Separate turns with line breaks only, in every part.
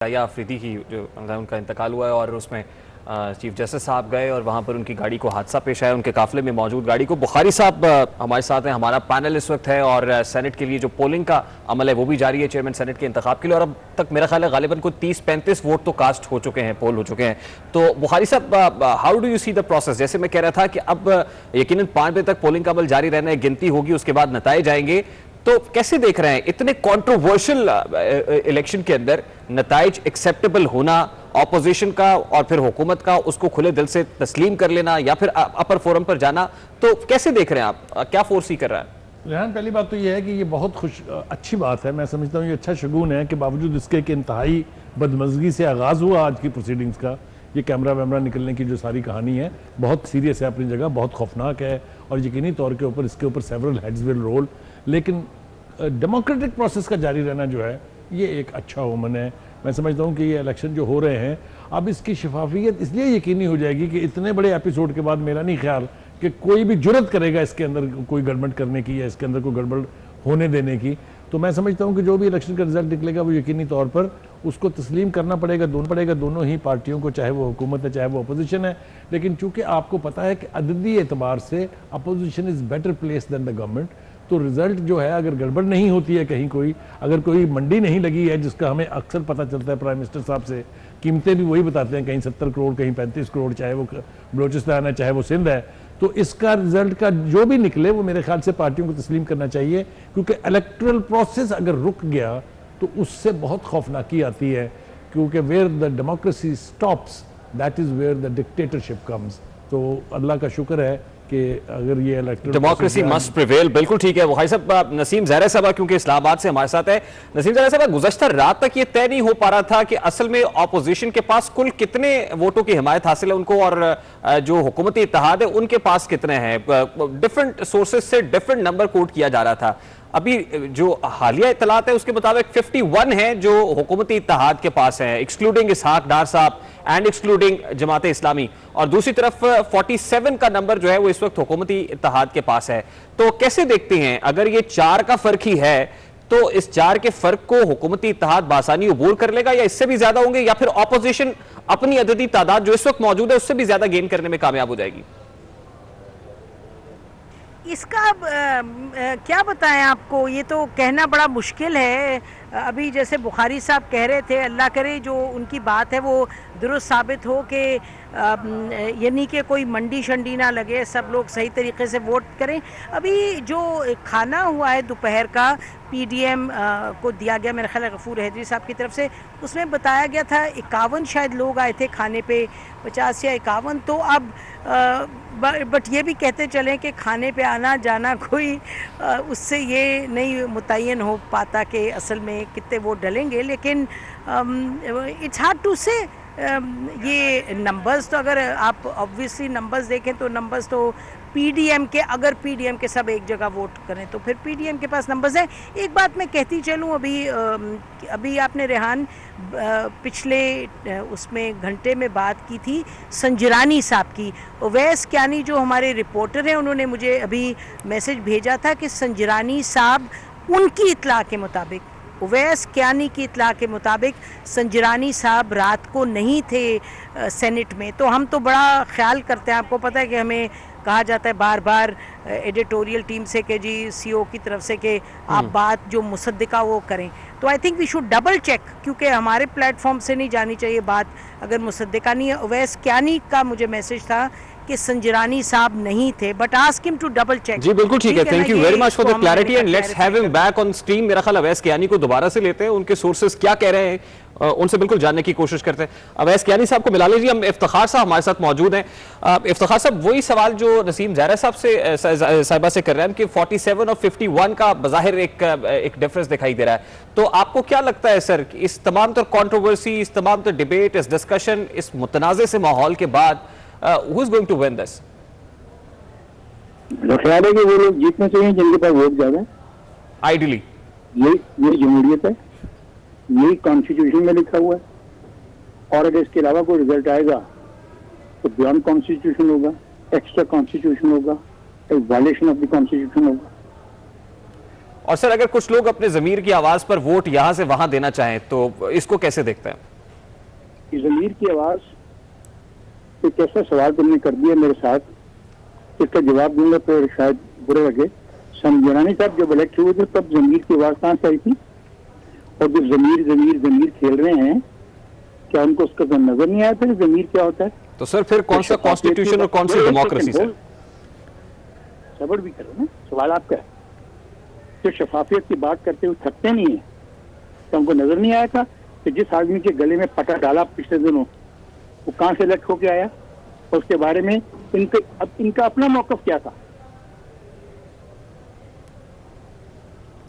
या अफरीदी की जो उनका इंतकाल हुआ है और उसमें चीफ जस्टिस साहब गए और वहाँ पर उनकी गाड़ी को हादसा पेश आया, उनके काफिले में मौजूद गाड़ी को। बुखारी साहब हमारे साथ हैं, हमारा पैनल इस वक्त है और सेनेट के लिए जो पोलिंग का अमल है वो भी जारी है चेयरमैन सेनेट के इंतखाब के लिए, और अब तक मेरा ख्याल है गालिबन को 30-35 वोट तो कास्ट हो चुके हैं, पोल हो चुके हैं। तो बुखारी साहब, how do you see the process? जैसे मैं कह रहा था कि अब यकीनन 5 बजे तक पोलिंग का अमल जारी रहना है, गिनती होगी, उसके बाद नताए जाएंगे, तो कैसे देख रहे हैं इतने कंट्रोवर्शियल इलेक्शन के अंदर नताइज एक्सेप्टेबल होना ऑपोजिशन का और फिर हुकूमत का, उसको खुले दिल से तस्लीम कर लेना या फिर अपर फोरम पर जाना, तो कैसे देख रहे हैं आप, क्या फोर्स ही कर रहा है?
रेहान, पहली बात तो यह है कि ये बहुत अच्छी बात है, मैं समझता हूँ ये अच्छा शगुन है कि बावजूद इसके कि इंतहाई बदमज़गी से आगाज़ हुआ आज की प्रोसीडिंग्स का, ये कैमरा वैमरा निकलने की जो सारी कहानी है बहुत सीरियस है अपनी जगह, बहुत खौफनाक है और यकीनी तौर के ऊपर इसके ऊपर सेवरल हेड्स विल रोल, लेकिन डेमोक्रेटिक प्रोसेस का जारी रहना जो है ये एक अच्छा ओमन है। मैं समझता हूँ कि ये इलेक्शन जो हो रहे हैं अब इसकी शफाफियत इसलिए यकीनी हो जाएगी कि इतने बड़े एपिसोड के बाद मेरा नहीं ख्याल कि कोई भी जुर्रत करेगा इसके अंदर कोई गड़बड़ करने की या इसके अंदर कोई गड़बड़ होने देने की। तो मैं समझता हूँ कि जो भी इलेक्शन का रिजल्ट निकलेगा वो यकीनी तौर पर उसको तस्लीम करना पड़ेगा दोनों ही पार्टियों को, चाहे वो हुकूमत है चाहे वो अपोजिशन है। लेकिन चूंकि आपको पता है कि अददी एतबार से opposition is better place than the government, तो रिजल्ट जो है अगर गड़बड़ नहीं होती है कहीं कोई, अगर कोई मंडी नहीं लगी है जिसका हमें अक्सर पता चलता है प्राइम मिनिस्टर साहब से, कीमतें भी वही बताते हैं, कहीं 70 करोड़ कहीं 35 करोड़, चाहे वो बलोचिस्तान है चाहे वो सिंध है, तो इसका रिजल्ट का जो भी निकले वो मेरे ख्याल से पार्टियों को तस्लीम करना चाहिए, क्योंकि इलेक्टोरल प्रोसेस अगर रुक गया तो उससे बहुत खौफनाकी आती है, क्योंकि where the democracy stops that is where the dictatorship comes. तो अल्लाह का शुक्र है कि अगर ये इलेक्टोरल
डेमोक्रेसी मस्ट प्रिवेल, बिल्कुल ठीक है। बुखारी साहब, नसीम ज़हरा साहब क्योंकि इस्लामाबाद से हमारे साथ है। नसीम ज़हरा साहब, गुज़श्ता रात तक ये तय नहीं हो पा रहा था कि असल में ऑपोजिशन के पास कुल कितने वोटों की हिमायत हासिल है उनको और जो हुकूमती इत्तेहाद है उनके पास कितने हैं। डिफरेंट सोर्सेज से डिफरेंट नंबर कोट किया जा रहा था। अभी जो हालिया इत्तलात है उसके मुताबिक 51 है जो हुकूमती इत्तेहाद के पास है, एक्सक्लूडिंग इसहाक डार साहब एंड एक्सक्लूडिंग जमात इस्लामी, और दूसरी तरफ 47 का नंबर जो है वो इस वक्त हुकूमती इत्तेहाद के पास है। तो कैसे देखते हैं, अगर ये 4 का फर्क ही है तो इस 4 के फर्क को हुकूमती इत्तेहाद बासानी अबूर कर लेगा या इससे भी ज्यादा होंगे, या फिर ऑपोजिशन अपनी अददी तादाद जो इस वक्त मौजूद है उससे भी ज्यादा गेन करने में कामयाब हो जाएगी?
इसका क्या बताएं आपको, ये तो कहना बड़ा मुश्किल है। अभी जैसे बुखारी साहब कह रहे थे, अल्लाह करे जो उनकी बात है वो दुरुस्त साबित हो कि यानी कि कोई मंडी शंडी ना लगे, सब लोग सही तरीके से वोट करें। अभी जो खाना हुआ है दोपहर का पीडीएम को दिया गया, मेरा ख्याल है गफूर हैदरी साहब की तरफ से, उसमें बताया गया था 51 शायद लोग आए थे खाने पे, 50 या 51। तो अब बट ये भी कहते चलें कि खाने पे आना जाना कोई उससे ये नहीं मुतय्यन हो पाता कि असल में कितने वोट डलेंगे। लेकिन इट्स हार्ड टू से, ये नंबर्स तो अगर आप ऑब्वियसली नंबर्स देखें तो नंबर्स तो पीडीएम के, अगर पीडीएम के सब एक जगह वोट करें तो फिर पीडीएम के पास नंबर्स हैं। एक बात मैं कहती चलूँ, अभी आपने रेहान पिछले उसमें घंटे में बात की थी संजरानी साहब की। अवैस कियानी जो हमारे रिपोर्टर हैं उन्होंने मुझे अभी मैसेज भेजा था कि संजरानी साहब उनकी इत्तला के मुताबिक, अवैस कियानी की इत्तला के मुताबिक संजरानी साहब रात को नहीं थे सेनेट में। तो हम तो बड़ा ख्याल करते हैं, आपको पता है कि हमें कहा जाता है बार बार एडिटोरियल टीम से कि जी सीओ की तरफ से कि आप बात जो मुसद्दिका वो करें। तो I think we should double check, क्योंकि हमारे प्लेटफॉर्म से नहीं जानी चाहिए बात अगर मुसद्दिका नहीं है। अवैस कियानी का मुझे मैसेज था कि संजरानी साहब नहीं थे, but ask him to double check.
जी बिल्कुल ठीक है, thank you very much for the clarity and let's have him back on stream. मेरा ख्याल अवैस कियानी को दोबारा से लेते हैं, उनके सोर्सेज क्या कह रहे हैं उनसे बिल्कुल जानने की कोशिश करते हैं। अवैस कियानी साहब को मिला लीजिए, हम इफ्तिखार साहब हमारे साथ मौजूद हैं। इफ्तिखार साहब, वही सवाल जो नसीम ज़हरा साहब से साहिबा से कर रहे हैं कि 47 और 51 का बज़ाहिर एक डिफरेंस दिखाई दे रहा है, तो आपको क्या लगता है सर इस तमाम तर कंट्रोवर्सी, इस तमाम तर डिबेट, इस डिस्कशन, इस मुतनाज़े से माहौल के बाद who is going to win this?
ख्याल है कि वो लोग जीतने चाहिए जिनके पास वोट ज्यादा है।
आइडियली
ये जमहूरियत है, यही कॉन्स्टिट्यूशन में लिखा हुआ है, और अगर इसके अलावा कोई रिजल्ट आएगा तो बियॉन्ड कॉन्स्टिट्यूशन होगा, एक्स्ट्रा कॉन्स्टिट्यूशन होगा, एक वायलेशन ऑफ द कॉन्स्टिट्यूशन होगा।
और सर अगर कुछ लोग अपने जमीर की आवाज पर वोट यहां से वहां देना चाहें तो इसको कैसे देखते हैं?
कि ज़मीर की आवाज़ एक ऐसा सवाल तुमने कर दिया मेरे साथ, इसका जवाब दूंगा तो शायद बुरा लगे। समझानी साहब जब इलेक्ट हुए थे तब ज़मीर की आवाज़ कहाँ से आई थी? और जो ज़मीर ज़मीर ज़मीर खेल रहे हैं, क्या उनको उसका नजर नहीं आया था कि ज़मीर क्या होता है?
तो सर फिर कौन सा कॉन्स्टिट्यूशन और कौन सी डेमोक्रेसी सर?
सबर भी करो ना, सवाल आपका है। जो शफाफियत की बात करते हुए थकते नहीं है, तो उनको नजर नहीं आया था कि जिस आदमी के गले में पटा डाला पिछले दिनों, वो कहां से इलेक्ट होके आया और उसके बारे में इनका अपना मौकफ क्या था?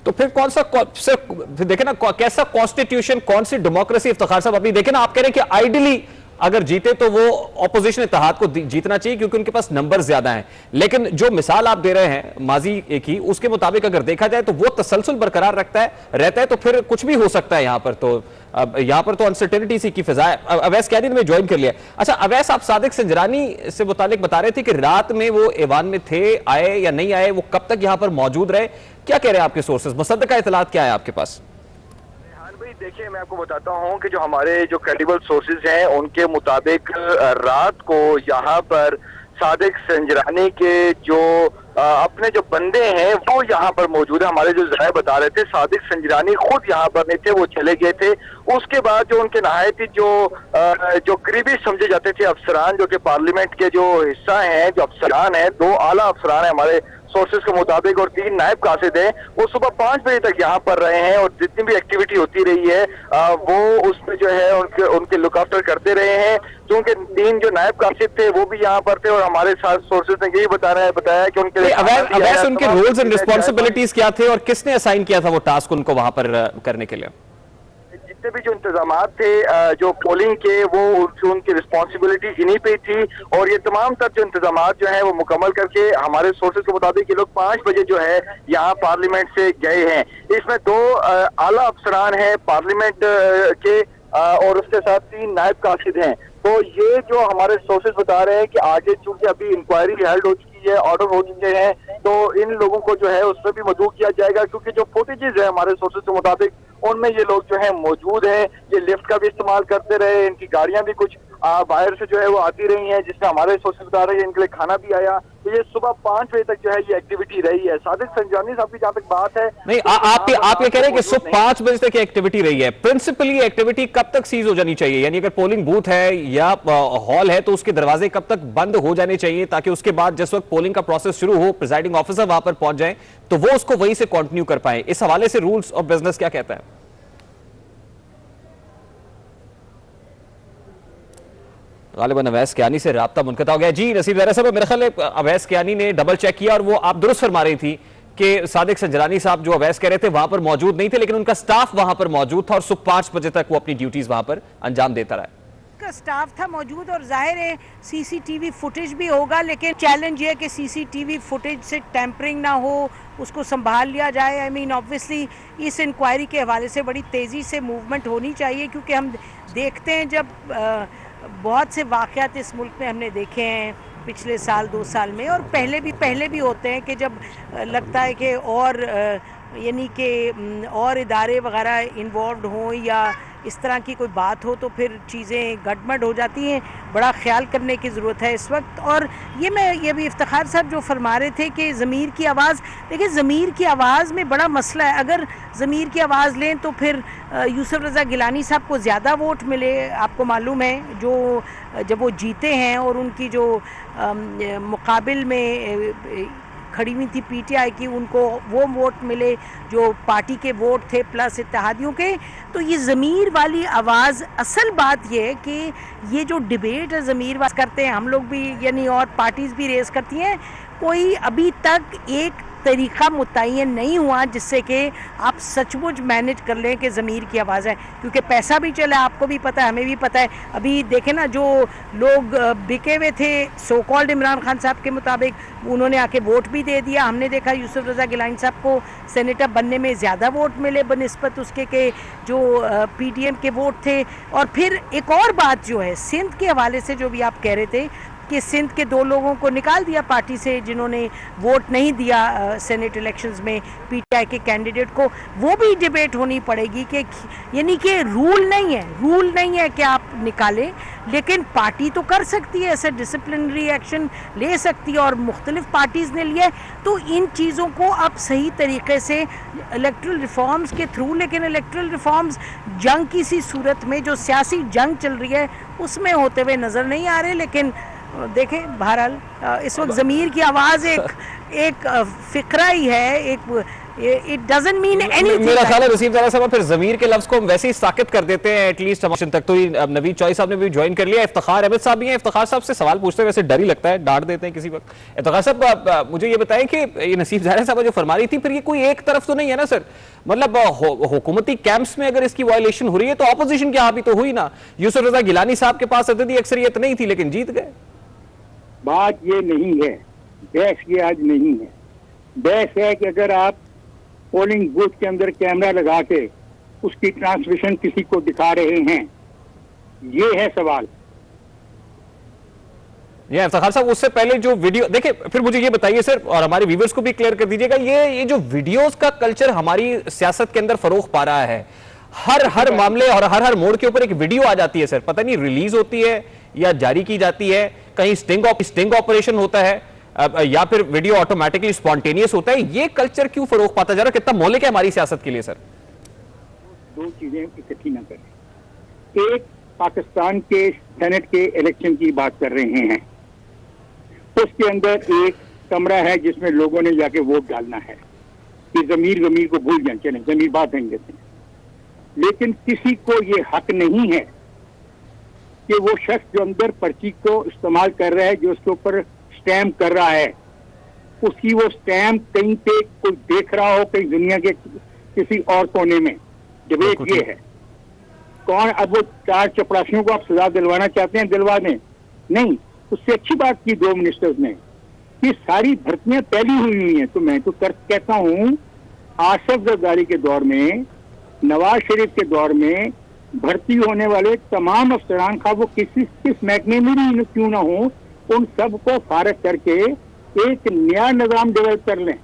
तो फिर कौन सा फिर देखे ना कैसा कॉन्स्टिट्यूशन, कौन सी डेमोक्रेसी इफ्तिखार साहब? अभी देखे ना, आप कह रहे हैं कि आइडियली अगर जीते तो वो ऑपोजिशन इत्तेहाद को जीतना चाहिए क्योंकि उनके पास नंबर ज्यादा हैं, लेकिन जो मिसाल आप दे रहे हैं माजी की, उसके मुताबिक अगर देखा जाए तो वो तसलसल बरकरार रहता है तो फिर कुछ भी हो सकता है। यहाँ पर तो अनसर्टेनिटी सी की फिजा है। अवैस कैदी ने ज्वाइन कर लिया। अच्छा अवैस, आप सादिक संजरानी से मुतालिक बता रहे थे कि रात में वो ऐवान में थे, आए या नहीं आए, वो कब तक यहाँ पर मौजूद रहे, क्या कह रहे हैं आपके सोर्सेज? मुसद्दका इतलात क्या है आपके पास?
देखिए, मैं आपको बताता हूं कि जो हमारे जो क्रेडिबल सोर्सेज हैं उनके मुताबिक रात को यहाँ पर सादिक संजरानी के जो अपने जो बंदे हैं वो यहाँ पर मौजूद है। हमारे जो ज़राए बता रहे थे सादिक संजरानी खुद यहाँ पर नहीं थे, वो चले गए थे। उसके बाद जो उनके नहायत ही जो करीबी समझे जाते थे अफसरान, जो कि पार्लियामेंट के जो हिस्सा हैं, जो अफसरान हैं, 2 आला अफसरान हैं हमारे सोर्सेज के मुताबिक और 3 नायब कासिद हैं, वो सुबह 5 बजे तक यहाँ पर रहे हैं और जितनी भी एक्टिविटी होती रही है वो उसमें जो है उनके लुक आफ्टर करते रहे हैं। क्योंकि 3 जो नायब कासिद थे वो भी यहाँ पर थे और हमारे साथ सोर्सेज ने यही बताया कि उनके
अवैस उनके रोल्स एंड रिस्पॉन्सिबिलिटीज क्या थे और किसने असाइन किया था वो टास्क उनको वहां पर करने के लिए?
जितने भी जो इंतजामात थे जो पोलिंग के, वो उनकी रिस्पॉन्सिबिलिटी इन्हीं पे थी और ये तमाम तर जो इंतजामात जो है वो मुकम्मल करके हमारे सोर्सेज के मुताबिक ये लोग 5 बजे जो है यहाँ पार्लियामेंट से गए हैं। इसमें 2 आला अफसरान हैं पार्लियामेंट के और उसके साथ 3 नायब कासिद हैं। तो ये जो हमारे सोर्सेज बता रहे हैं कि आगे चूंकि अभी इंक्वायरी हेल्ड हो चुकी है, ऑर्डर हो चुके हैं, तो इन लोगों को जो है उसमें भी मदऊ किया जाएगा क्योंकि जो फुटेजेस है हमारे सोर्सेज के मुताबिक उनमें ये लोग जो है मौजूद हैं। ये लिफ्ट का भी इस्तेमाल करते रहे, इनकी गाड़ियां भी कुछ बाहर से जो है वो आती रही हैं, जिसमें हमारे सोर्सेज बता रहे हैं इनके लिए खाना भी आया। तो ये सुबह 5 बजे तक जो है ये एक्टिविटी रही है। सादिक संजरानी साहब की जहां तक बात है,
नहीं आप ये कह रहे हैं कि सुबह 5 बजे तक एक्टिविटी रही है। प्रिंसिपली एक्टिविटी कब तक सीज हो जानी चाहिए? यानी अगर पोलिंग बूथ है या हॉल है तो उसके दरवाजे कब तक बंद हो जाने चाहिए ताकि उसके बाद जिस वक्त पोलिंग का प्रोसेस शुरू हो प्रिजाइडिंग ऑफिसर वहां पर पहुंच जाए तो वो उसको वहीं से कंटिन्यू कर पाए? इस हवाले से रूल्स ऑफ बिजनेस क्या कहता है? गालिबन अवैस कियानी से राब्ता मुनक़ता हो गया। जी नसीब ज़रा साहब, मेरे ख्याल है अवैस कियानी ने डबल चेक किया और वो आप दुरुस्त फरमा रही थी कि सादिक संजरानी साहब जो अवैस कह रहे थे वहां पर मौजूद नहीं थे, लेकिन उनका स्टाफ वहां पर मौजूद था और सुबह 5 बजे तक वो अपनी ड्यूटीज वहां पर अंजाम देता रहा।
का स्टाफ था मौजूद और जाहिर है सीसीटीवी फुटेज भी होगा, लेकिन चैलेंज ये है कि सीसीटीवी फुटेज से टैंपरिंग ना हो, उसको संभाल लिया जाए। आई मीन ऑब्वियसली इस इंक्वायरी के हवाले से बड़ी तेज़ी से मूवमेंट होनी चाहिए क्योंकि हम देखते हैं जब बहुत से वाक़यात इस मुल्क में हमने देखे हैं पिछले साल 2 साल में और पहले भी होते हैं कि जब लगता है कि और यानी कि और इदारे वगैरह इन्वॉल्व हों या इस तरह की कोई बात हो तो फिर चीज़ें गड़बड़ हो जाती हैं। बड़ा ख्याल करने की ज़रूरत है इस वक्त। और ये भी इफ्तिखार साहब जो फरमा रहे थे कि ज़मीर की आवाज़, देखिए ज़मीर की आवाज़ में बड़ा मसला है। अगर ज़मीर की आवाज़ लें तो फिर यूसुफ रज़ा गिलानी साहब को ज़्यादा वोट मिले। आपको मालूम है जो जब वो जीते हैं और उनकी जो मुकाबिल में खड़ी हुई थी पीटीआई की, उनको वो वोट मिले जो पार्टी के वोट थे प्लस इत्तेहादियों के। तो ये ज़मीर वाली आवाज़, असल बात ये है कि ये जो डिबेट है ज़मीर वाली करते हैं हम लोग भी, यानी और पार्टीज़ भी रेस करती हैं, कोई अभी तक एक तरीक़ा मुतय्यन नहीं हुआ जिससे कि आप सचमुच मैनेज कर लें कि ज़मीर की आवाज़ है। क्योंकि पैसा भी चला, आपको भी पता है, हमें भी पता है। अभी देखें ना, जो लोग बिके हुए थे सो कॉल्ड इमरान खान साहब के मुताबिक, उन्होंने आके वोट भी दे दिया। हमने देखा यूसुफ रज़ा गिलानी साहब को सेनेटर बनने में ज़्यादा वोट मिले बनिस्बत उसके के जो पीडीएम के वोट थे। और फिर एक और बात जो है सिंध के हवाले से जो भी आप कह रहे थे, कि सिंध के 2 लोगों को निकाल दिया पार्टी से जिन्होंने वोट नहीं दिया सेनेट इलेक्शंस में पीटीआई के कैंडिडेट को। वो भी डिबेट होनी पड़ेगी कि यानी कि रूल नहीं है कि आप निकालें, लेकिन पार्टी तो कर सकती है, ऐसे डिसिप्लिनरी एक्शन ले सकती है और मुख्तलिफ पार्टीज़ ने लिया है। तो इन चीज़ों को अब सही तरीके से इलेक्ट्रल रिफॉर्म्स के थ्रू, लेकिन इलेक्ट्रल रिफॉर्म्स जंग की सी सूरत में जो सियासी जंग चल रही है उसमें होते हुए नज़र नहीं आ रहे। लेकिन देखें, बहरहाल इस वक्त ज़मीर की आवाज़ एक फिक्रा ही है, इट डजंट मीन एनीथिंग।
मेरा ख्याल है नसीम ज़ारा साहब फिर ज़मीर के लफ्ज़ को हम वैसे ही साकित कर देते हैं एटलीस्ट हमारे तक। तो नवीद चौई साहब ने भी ज्वाइन कर लिया, इफ्तिखार अहमद साहब भी हैं। इफ्तिखार साहब से सवाल पूछते हैं, वैसे डर ही लगता है, डांट देते हैं किसी वक्त। इफ्तिखार साहब मुझे ये बताएं कि ये नसीम ज़ारा साहब जो फरमा रही थी, फिर ये कोई एक तरफ तो नहीं है ना सर? मतलब हुकूमती कैंप्स में अगर इसकी वायलेशन हो रही है तो ऑपोजिशन के यहाँ भी तो हुई ना। यूसुफ रजा गिलानी साहब के पास अददी अक्सरियत नहीं थी लेकिन जीत गए।
बात ये नहीं है, बहस ये आज नहीं है। बहस है कि अगर आप पोलिंग बूथ के अंदर कैमरा लगा के उसकी ट्रांसमिशन किसी को दिखा रहे हैं, ये है सवाल।
ये इफ्तिखार साहब उससे पहले जो वीडियो देखिए, फिर मुझे ये बताइए सर और हमारे व्यूअर्स को भी क्लियर कर दीजिएगा, ये जो वीडियोस का कल्चर हमारी सियासत के अंदर फरोग पा रहा है, हर मामले और हर मोड़ के ऊपर एक वीडियो आ जाती है सर, पता नहीं रिलीज होती है या जारी की जाती है, कहीं स्टिंग ऑपरेशन होता है या फिर वीडियो ऑटोमेटिकली स्पॉन्टेनियस होता है। ये कल्चर क्यों फरोग पाता जा रहा है? कितना मौलिक है हमारी सियासत के लिए सर?
2 चीजें इकट्ठी ना करें। एक, पाकिस्तान के सेनेट के इलेक्शन की बात कर रहे हैं, उसके अंदर एक कमरा है जिसमें लोगों ने जाके वोट डालना है कि जमीर को भूल जाए, चलें जमीर बात नहीं देते, लेकिन किसी को ये हक नहीं है कि वो शख्स जो अंदर पर्ची को इस्तेमाल कर रहा है, जो उसके ऊपर स्टैम्प कर रहा है, उसकी वो स्टैम्प कहीं पे कोई देख रहा हो, कहीं दुनिया के किसी और कोने में। डिबेट ये है कौन, अब वो 4 चपरासियों को आप सजा दिलवाना चाहते हैं, दिलवा दें। नहीं, उससे अच्छी बात की 2 मिनिस्टर्स ने कि सारी भर्तियां पहली हुई हैं। तो मैं तो कहता हूं आसिफ जरदारी के दौर में, नवाज शरीफ के दौर में भर्ती होने वाले तमाम अफसरान का वो किस महकमे में भी क्यों ना हो, उन सबको फारग करके एक नया निजाम डेवलप कर लें।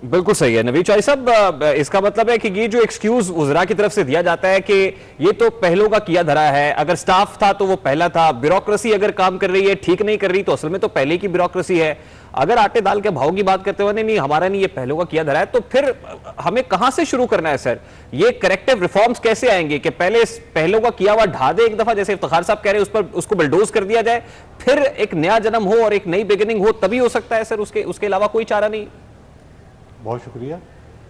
बिल्कुल सही है नवीद चौई साहब, इसका मतलब है कि ये जो एक्सक्यूज उजरा की तरफ से दिया जाता है कि ये तो पहलों का किया धरा है, अगर स्टाफ था तो वो पहला था, ब्यूरोक्रेसी अगर काम कर रही है ठीक नहीं कर रही तो असल में तो पहले की ब्यूरोक्रेसी है, अगर आटे दाल के भाव की बात करते हुए नहीं हमारा नहीं ये पहलों का किया धरा है, तो फिर हमें कहां से शुरू करना है सर? ये करेक्टिव रिफॉर्म्स कैसे आएंगे कि पहले पहलों का किया हुआ ढा दे एक दफा, जैसे इफ्तिखार साहब कह रहे हैं, उस पर उसको बुलडोज कर दिया जाए, फिर एक नया जन्म हो और एक नई बिगिनिंग हो, तभी हो सकता है सर, उसके अलावा कोई चारा नहीं।
बहुत शुक्रिया।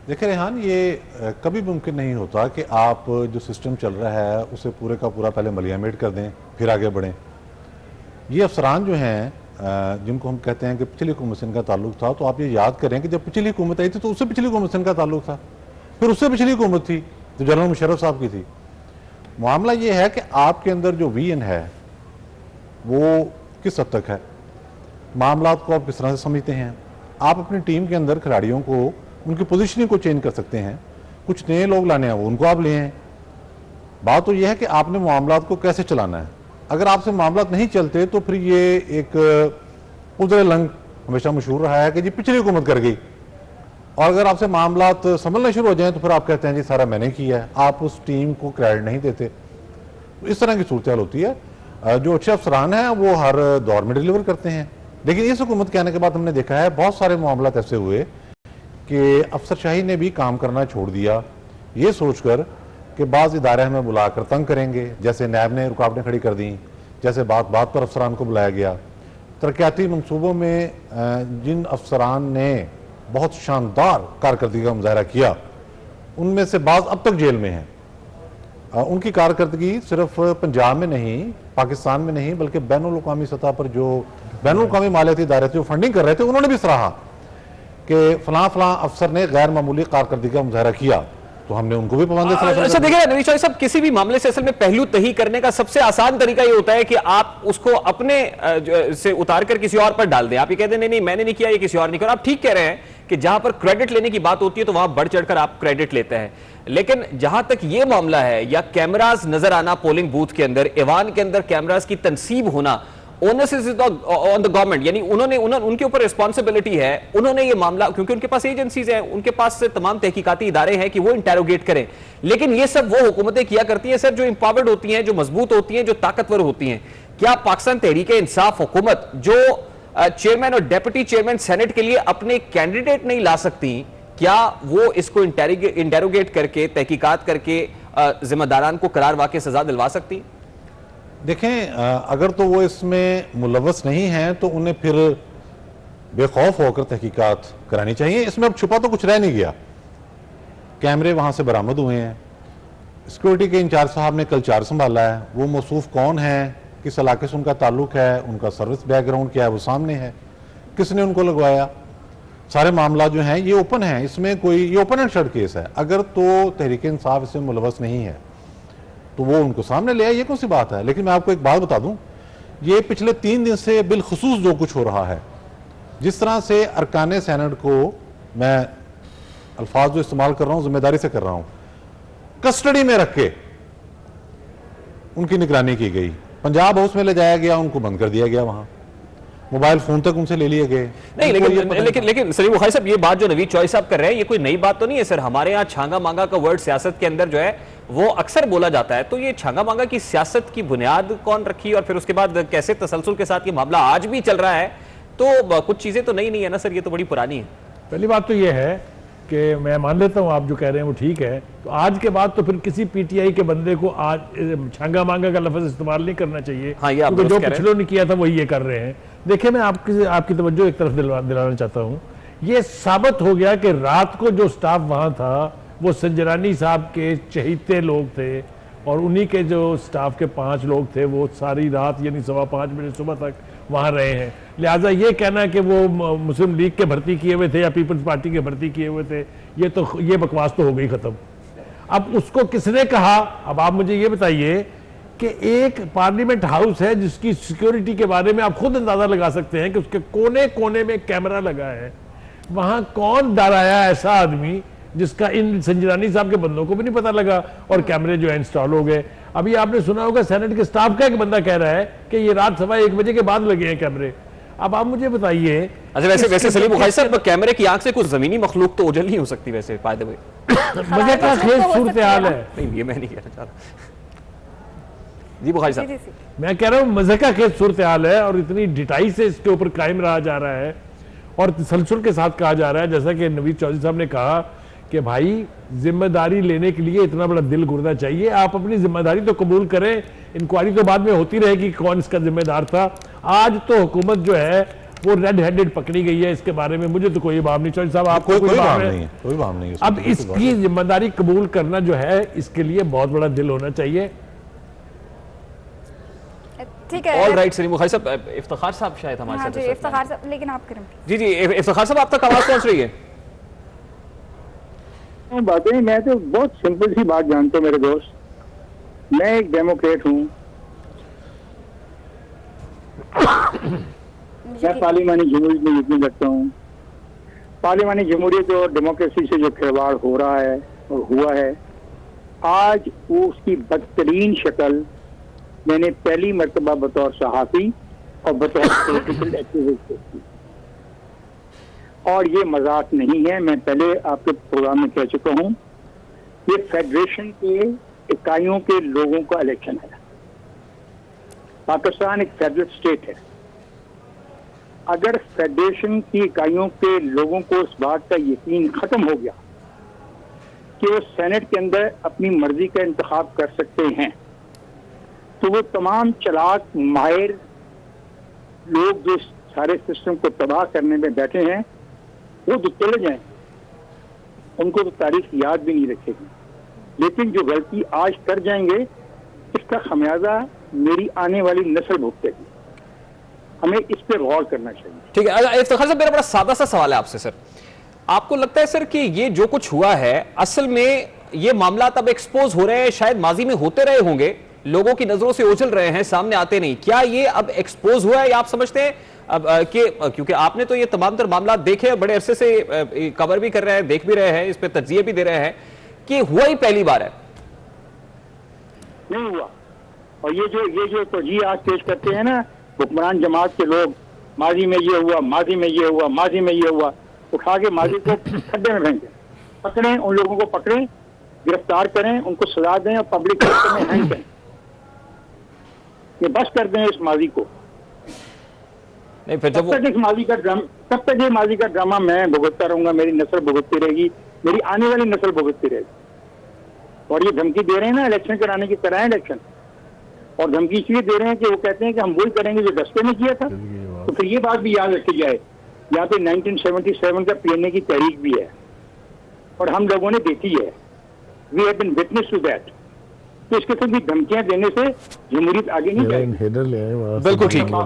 देखिए रेहान, ये कभी मुमकिन नहीं होता कि आप जो सिस्टम चल रहा है उसे पूरे का पूरा पहले मलियामेट कर दें फिर आगे बढ़ें। ये अफसरान जो हैं जिनको हम कहते हैं कि पिछली हुकूमत से इनका ताल्लुक था, तो आप ये याद करें कि जब पिछली हुकूमत आई थी तो उससे पिछली हुकूमत से इनका ताल्लुक था, फिर उससे पिछली हुकूमत थी जो जनरल मुशर्रफ साहब की थी। मामला ये है कि आपके अंदर जो विजन है वो किस हद तक है, मामला को आप किस तरह से समझते हैं। आप अपनी टीम के अंदर खिलाड़ियों को उनकी पोजीशनिंग को चेंज कर सकते हैं, कुछ नए लोग लाने हैं वो उनको आप ले आए। बात तो यह है कि आपने मामलात को कैसे चलाना है। अगर आपसे मामलात नहीं चलते तो फिर ये एक उजरे लंग हमेशा मशहूर रहा है कि जी पिछली हुकूमत कर गई, और अगर आपसे मामलात संभलना शुरू हो जाए तो फिर आप कहते हैं जी सारा मैंने किया है, आप उस टीम को क्रेडिट नहीं देते। तो इस तरह की सूरत हाल होती है। जो अच्छे अफसरान हैं वो हर दौर में डिलीवर करते हैं, लेकिन इस हुकूमत के आने के बाद हमने देखा है बहुत सारे मामलात ऐसे हुए कि अफसरशाही ने भी काम करना छोड़ दिया, ये सोचकर कि बाज़ इदारे हमें बुलाकर तंग करेंगे, जैसे नैब ने रुकावटें खड़ी कर दी, जैसे बात बात पर अफसरान को बुलाया गया। तरक्याती मनसूबों में जिन अफसरान ने बहुत शानदार कारकर्दगी का मुजाहरा किया उनमें से बाज़ अब तक जेल में हैं। उनकी कारकर्दगी सिर्फ पंजाब में नहीं, पाकिस्तान में नहीं, बल्कि बैनुल-अक़वामी सतह पर जो बैनुल-अक़वामी मालियाती इदारे थे जो फंडिंग कर रहे थे उन्होंने भी सराहा कि फलां फलां अफसर ने गैर मामूली कारकर्दगी का मुजाहरा किया, तो हमने उनको भी पाबंदी।
अच्छा देखिए नवीद चौई साहब, किसी भी मामले से असल में पहलू तही करने का सबसे आसान तरीका ये होता है कि आप उसको अपने से उतार कर किसी और पर डाल दें। आप ये कह दें नहीं मैंने नहीं किया, ये किसी और नहीं किया। आप ठीक कह रहे हैं कि जहां पर क्रेडिट लेने की बात होती है तो वहां बढ़ चढ़कर आप क्रेडिट लेते हैं, लेकिन जहां तक ये मामला है, या कैमरास नजर आना पोलिंग बूथ के अंदर, ईवान के अंदर कैमरास की तनसीब होना, onus is on the government, यानी उनके ऊपर रिस्पॉन्सिबिलिटी है। उन्होंने ये मामला, क्योंकि उनके पास एजेंसीज हैं, उनके पास तमाम तहकीकाती इदारे हैं कि वो इंटेरोगेट करें। लेकिन ये सब वो हुकूमतें किया करती हैं सर जो इंपावर्ड होती हैं, जो मजबूत होती हैं, जो ताकतवर होती हैं। क्या पाकिस्तान तहरीक इंसाफ हुकूमत जो चेयरमैन और डेप्यूटी चेयरमैन सेनेट के लिए अपने कैंडिडेट नहीं ला सकती, क्या वो इसको इंटेरोगेट करके, तहकीकात करके जिम्मेदारान को करार वाकई सजा दिलवा सकती?
देखें, अगर तो वो इसमें मुलव्वस नहीं है तो उन्हें फिर बेखौफ होकर तहकीकात करानी चाहिए। इसमें अब छुपा तो कुछ रह नहीं गया। कैमरे वहां से बरामद हुए हैं, सिक्योरिटी के इंचार्ज साहब ने कल चार्ज संभाला है, वो मौसूफ कौन है, किस इलाके से उनका ताल्लुक है, उनका सर्विस बैकग्राउंड क्या है, वो सामने है, किसने उनको लगवाया, सारे मामला जो हैं ये ओपन है। इसमें कोई, ये ओपन एंड शट केस है। अगर तो तहरीक इंसाफ इसमें मुलव्वस नहीं है तो वो उनको सामने ले आए, ये कौन सी बात है। लेकिन मैं आपको एक बात बता दूं, ये पिछले 3 दिन से बिलखुसूस जो कुछ हो रहा है, जिस तरह से अरकान सेनेट को, मैं अल्फाज जो इस्तेमाल कर रहा हूं जिम्मेदारी से कर रहा हूं, कस्टडी में रख के उनकी निगरानी की गई, पंजाब हाउस में ले जाया गया, उनको बंद कर दिया गया, वहां मोबाइल फोन तक उनसे ले लिए गए।
नहीं, लेकिन सलीम बुखारी साहब, ये बात जो नवीद चौधरी साहब कर रहे हैं, ये कोई नई बात तो नहीं है सर। हमारे यहाँ छांगा मांगा का वर्ड सियासत के अंदर जो है वो अक्सर बोला जाता है। तो ये छांगा मांगा की सियासत की बुनियाद कौन रखी, और फिर उसके बाद कैसे तसलसल के साथ ये मामला आज भी चल रहा है? तो कुछ चीजें तो नई नहीं है ना सर, ये तो बड़ी पुरानी है।
पहली बात तो ये है कि मैं मान लेता हूँ आप जो कह रहे हैं वो ठीक है। तो आज के बाद तो फिर किसी पीटीआई के बंदे को आज छांगा मांगा का लफ्ज इस्तेमाल नहीं करना चाहिए।
हाँ, ये
क्योंकि जो पिछलों ने किया था वही ये कर रहे हैं। देखिए, मैं आपकी तवज्जो एक तरफ दिलाना चाहता हूँ। ये साबित हो गया कि रात को जो स्टाफ वहाँ था वो संजरानी साहब के चहेते लोग थे, और उन्हीं के जो स्टाफ के 5 लोग थे वो सारी रात यानी 5:15 बजे सुबह तक वहाँ रहे हैं। लिहाजा ये कहना कि वो मुस्लिम लीग के भर्ती किए हुए थे या पीपल्स पार्टी के भर्ती किए हुए थे, ये बकवास तो हो गई खत्म। अब उसको किसने कहा? अब आप मुझे ये बताइए कि एक पार्लियामेंट हाउस है जिसकी सिक्योरिटी के बारे में आप खुद अंदाजा लगा सकते हैं कि उसके कोने कोने में कैमरा लगा है। वहां कौन डराया ऐसा आदमी जिसका इन संजरानी साहब के बंदों को भी नहीं पता लगा, और कैमरे जो है इंस्टॉल हो गए। अभी आपने सुना होगा सेनेट के स्टाफ का एक बंदा कह रहा है कि ये रात 1:15 बजे के बाद लगे हैं कैमरे। अब आप मुझे बताइए।
अच्छा, वैसे सलीम बुखारी साहब, कैमरे की आंख से कुछ जमीनी मखलूक तो ओझल नहीं हो सकती वैसे, फायदे में
मजे का खेल सूरत हाल है।
नहीं, ये मैं नहीं कहना चाहता जी बुखारी साहब।
मैं कह रहा हूँ मजे का खेल सूरत हाल है, और इतनी डिटाई से इसके ऊपर कायम रहा जा रहा है और तसलसल के साथ कहा जा रहा है, जैसा कि नवीद चौधरी साहब ने कहा कि भाई जिम्मेदारी लेने के लिए इतना बड़ा दिल गुर्दा चाहिए। आप अपनी जिम्मेदारी तो कबूल करें, इंक्वायरी तो बाद में होती रहेगी कौन इसका जिम्मेदार था। आज तो हुकूमत जो है वो रेड हैंडेड पकड़ी गई है। इसके बारे में मुझे तो कोई बात नहीं। चौधरी साहब, आपको कोई बात नहीं,
कोई बात नहीं।
अब इसकी जिम्मेदारी कबूल करना जो है, इसके लिए बहुत बड़ा दिल होना चाहिए।
ठीक है,
ऑल राइट सलीम बुखारी साहब। इफ्तिखार साहब शायद हमारे साथ हैं।
इफ्तिखार साहब, लेकिन आप करें।
जी, इफ्तिखार साहब, आप तक आवाज पहुंच रही है?
बातें, मैं तो बहुत सिंपल सी बात जानता हूँ मेरे दोस्त। मैं एक डेमोक्रेट हूँ, मैं पार्लियामानी जमहूरियत में यकीन रखता हूँ। पार्लियामानी जमहूरियत और डेमोक्रेसी से जो खिलवाड़ हो रहा है और हुआ है, आज वो उसकी बदतरीन शक्ल मैंने पहली मरतबा बतौर सहाफ़ी और बतौर पॉलिटिकल एक्टिविस्ट देखी। और ये मजाक नहीं है, मैं पहले आपके प्रोग्राम में कह चुका हूँ, ये फेडरेशन के इकाइयों के लोगों का इलेक्शन है। पाकिस्तान एक फेडरल स्टेट है। अगर फेडरेशन की इकाइयों के लोगों को इस बात का यकीन खत्म हो गया कि वो सेनेट के अंदर अपनी मर्जी का इंतखाब कर सकते हैं, तो वो तमाम चालाक माहिर लोग जो सारे सिस्टम को तबाह करने में बैठे हैं, वो तो चले जाएं, उनको तो तारीख याद भी नहीं रखेगी। लेकिन जो गलती आज कर जाएंगे, इसका खमियाजा मेरी आने वाली नस्ल भुगतेगी। हमें इस पर गौर करना चाहिए।
ठीक है इफ्तिखार साहब, मेरा बड़ा सादा सा सवाल है आपसे सर। आपको लगता है सर कि ये जो कुछ हुआ है, असल में ये मामला तब एक्सपोज हो रहे हैं, शायद माजी में होते रहे होंगे, लोगों की नजरों से ओझल रहे हैं, सामने आते नहीं, क्या ये अब एक्सपोज हुआ है, या आप समझते हैं अब कि क्योंकि आपने तो ये तमाम तर मामला देखे, बड़े अरसे से कवर भी कर रहे हैं, देख भी रहे हैं, इस पे तज्जिए भी दे रहे हैं, कि हुआ ही पहली बार है?
नहीं हुआ। और ये जो तोजीह आज पेश करते हैं ना हुक्मरान जमात के लोग, माजी में ये हुआ, माजी में ये हुआ, माजी में ये हुआ, उठा के माजी को खड्डे में फेंकें, पकड़ें, उन लोगों को पकड़ें, गिरफ्तार करें, उनको सजा दें और पब्लिक में हैंग करें। ये बस कर दें इस माजी को।
नहीं, फिर जब
तब तक ये माजी का ड्रामा मैं भुगतता रहूंगा, मेरी नस्ल भुगतती रहेगी, मेरी आने वाली नस्ल भुगतती रहेगी। और ये धमकी दे रहे हैं ना इलेक्शन कराने की, कराएं इलेक्शन। और धमकी इसलिए दे रहे हैं कि वो कहते हैं कि हम वही करेंगे जो 10 में किया था। तो फिर ये बात भी याद रखी जाए, यहाँ पे 1977 का पीएनए की तारीख भी है और हम लोगों ने देखी है, we have been witness to that. तो इसके साथ भी धमकियां देने से जमहूरियत आगे नहीं जाएगी।
बिल्कुल ठीक है,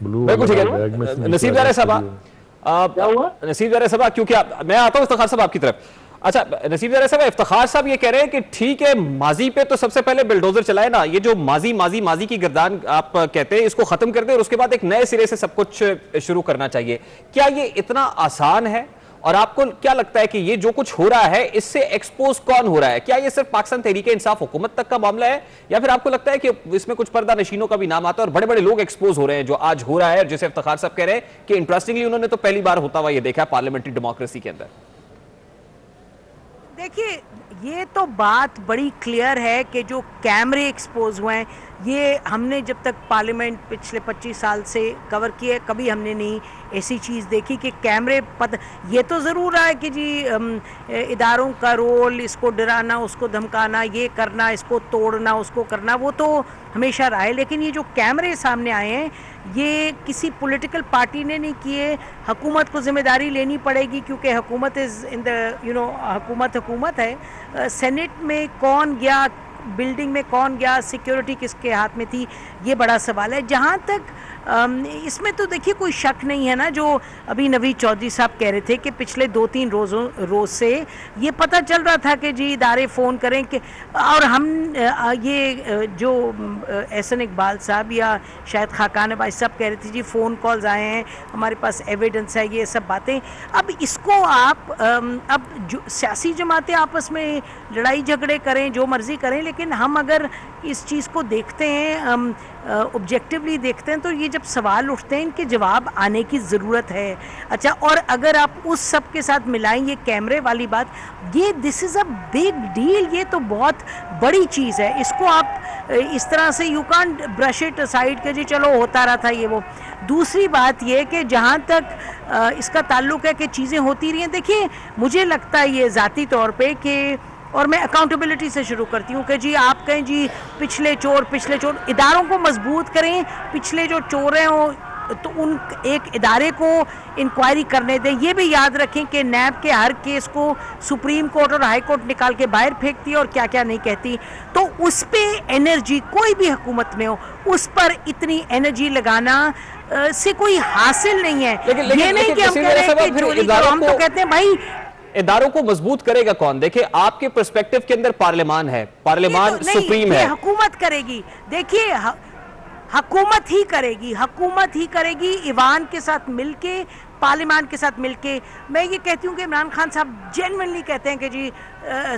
बिल्कुल ठीक है। नसीब ज़ारे साहब,
क्या हुआ
नसीब ज़ारे साहब, क्योंकि मैं आता हूँ इफ्तिखार साहब आपकी तरफ। अच्छा नसीब ज़ारे साहब, इफ्तिखार साहब ये कह रहे हैं कि ठीक है माजी पे तो सबसे पहले बिल्डोजर चलाए ना, ये जो माजी की गर्दान आप कहते हैं इसको खत्म कर दे और उसके बाद एक नए सिरे से सब कुछ शुरू करना चाहिए। क्या ये इतना आसान है? और आपको क्या लगता है कि ये जो कुछ हो रहा है इससे एक्सपोज कौन हो रहा है? क्या ये सिर्फ पाकिस्तान तहरीक इंसाफ हुकूमत तक का मामला है, या फिर आपको लगता है कि इसमें कुछ पर्दा नशीनों का भी नाम आता है और बड़े बड़े लोग एक्सपोज हो रहे हैं जो आज हो रहा है? जैसे इफ्तिखार साहब कह रहे हैं कि इंटरेस्टिंगली उन्होंने तो पहली बार होता हुआ ये देखा पार्लियामेंट्री डेमोक्रेसी के अंदर।
देखिए ये तो बात बड़ी क्लियर है कि जो कैमरे एक्सपोज हुए हैं, ये हमने जब तक पार्लियामेंट पिछले 25 साल से कवर किए कभी हमने नहीं ऐसी चीज़ देखी कि कैमरे ये तो ज़रूर है कि जी इदारों का रोल, इसको डराना, उसको धमकाना, ये करना, इसको तोड़ना, उसको करना, वो तो हमेशा रहा है। लेकिन ये जो कैमरे सामने आए हैं ये किसी पॉलिटिकल पार्टी ने नहीं किए, हुकूमत को जिम्मेदारी लेनी पड़ेगी क्योंकि हुकूमत इज़ इन द हुकूमत है। सेनेट में कौन गया, बिल्डिंग में कौन गया, सिक्योरिटी किसके हाथ में थी, ये बड़ा सवाल है। जहाँ तक इसमें तो देखिए कोई शक नहीं है ना, जो अभी नवीद चौधरी साहब कह रहे थे कि पिछले 2-3 रोज़ से ये पता चल रहा था कि जी इदारे फ़ोन करें कि, और हम ये जो एहसन इकबाल साहब या शायद खाकान बाई साहब कह रहे थे जी फ़ोन कॉल्स आए हैं, हमारे पास एविडेंस है, ये सब बातें। अब इसको आप अब जो सियासी जमातें आपस में लड़ाई झगड़े करें, जो मर्ज़ी करें, लेकिन हम अगर इस चीज़ को देखते हैं, ऑब्जेक्टिवली देखते हैं, तो ये जब सवाल उठते हैं इनके जवाब आने की ज़रूरत है। अच्छा, और अगर आप उस सब के साथ मिलाएंगे कैमरे वाली बात, ये this is a big deal, ये तो बहुत बड़ी चीज़ है। इसको आप इस तरह से you can't brush it aside कि जी चलो होता रहा था ये वो। दूसरी बात ये कि जहाँ तक इसका ताल्लुक है कि चीज़ें होती रही हैं, देखिए मुझे लगता है ये ज़ाती तौर पे कि, और मैं अकाउंटेबिलिटी से शुरू करती हूँ कि जी आप कहें जी पिछले चोर, इदारों को मजबूत करें, पिछले जो चोर हैं वो तो उन एक इदारे को इंक्वायरी करने दें। ये भी याद रखें कि नैब के हर केस को सुप्रीम कोर्ट और हाई कोर्ट निकाल के बाहर फेंकती है और क्या क्या नहीं कहती, तो उस पर एनर्जी कोई भी हुकूमत में हो उस पर इतनी एनर्जी लगाना से कोई हासिल नहीं है। ये नहीं कि हम कह रहे हैं कि चोरी करो, हम तो कहते हैं भाई
इदारों को मजबूत करेगा कौन? देखिए आपके पर्सपेक्टिव के अंदर पार्लियामान है, पार्लियामान सुप्रीम है,
हुकूमत करेगी। देखिए हुकूमत ही करेगी ईवान के साथ मिलके, पार्लियामान के साथ मिलके। मैं ये कहती हूँ कि इमरान खान साहब जेन्युइनली कहते हैं कि जी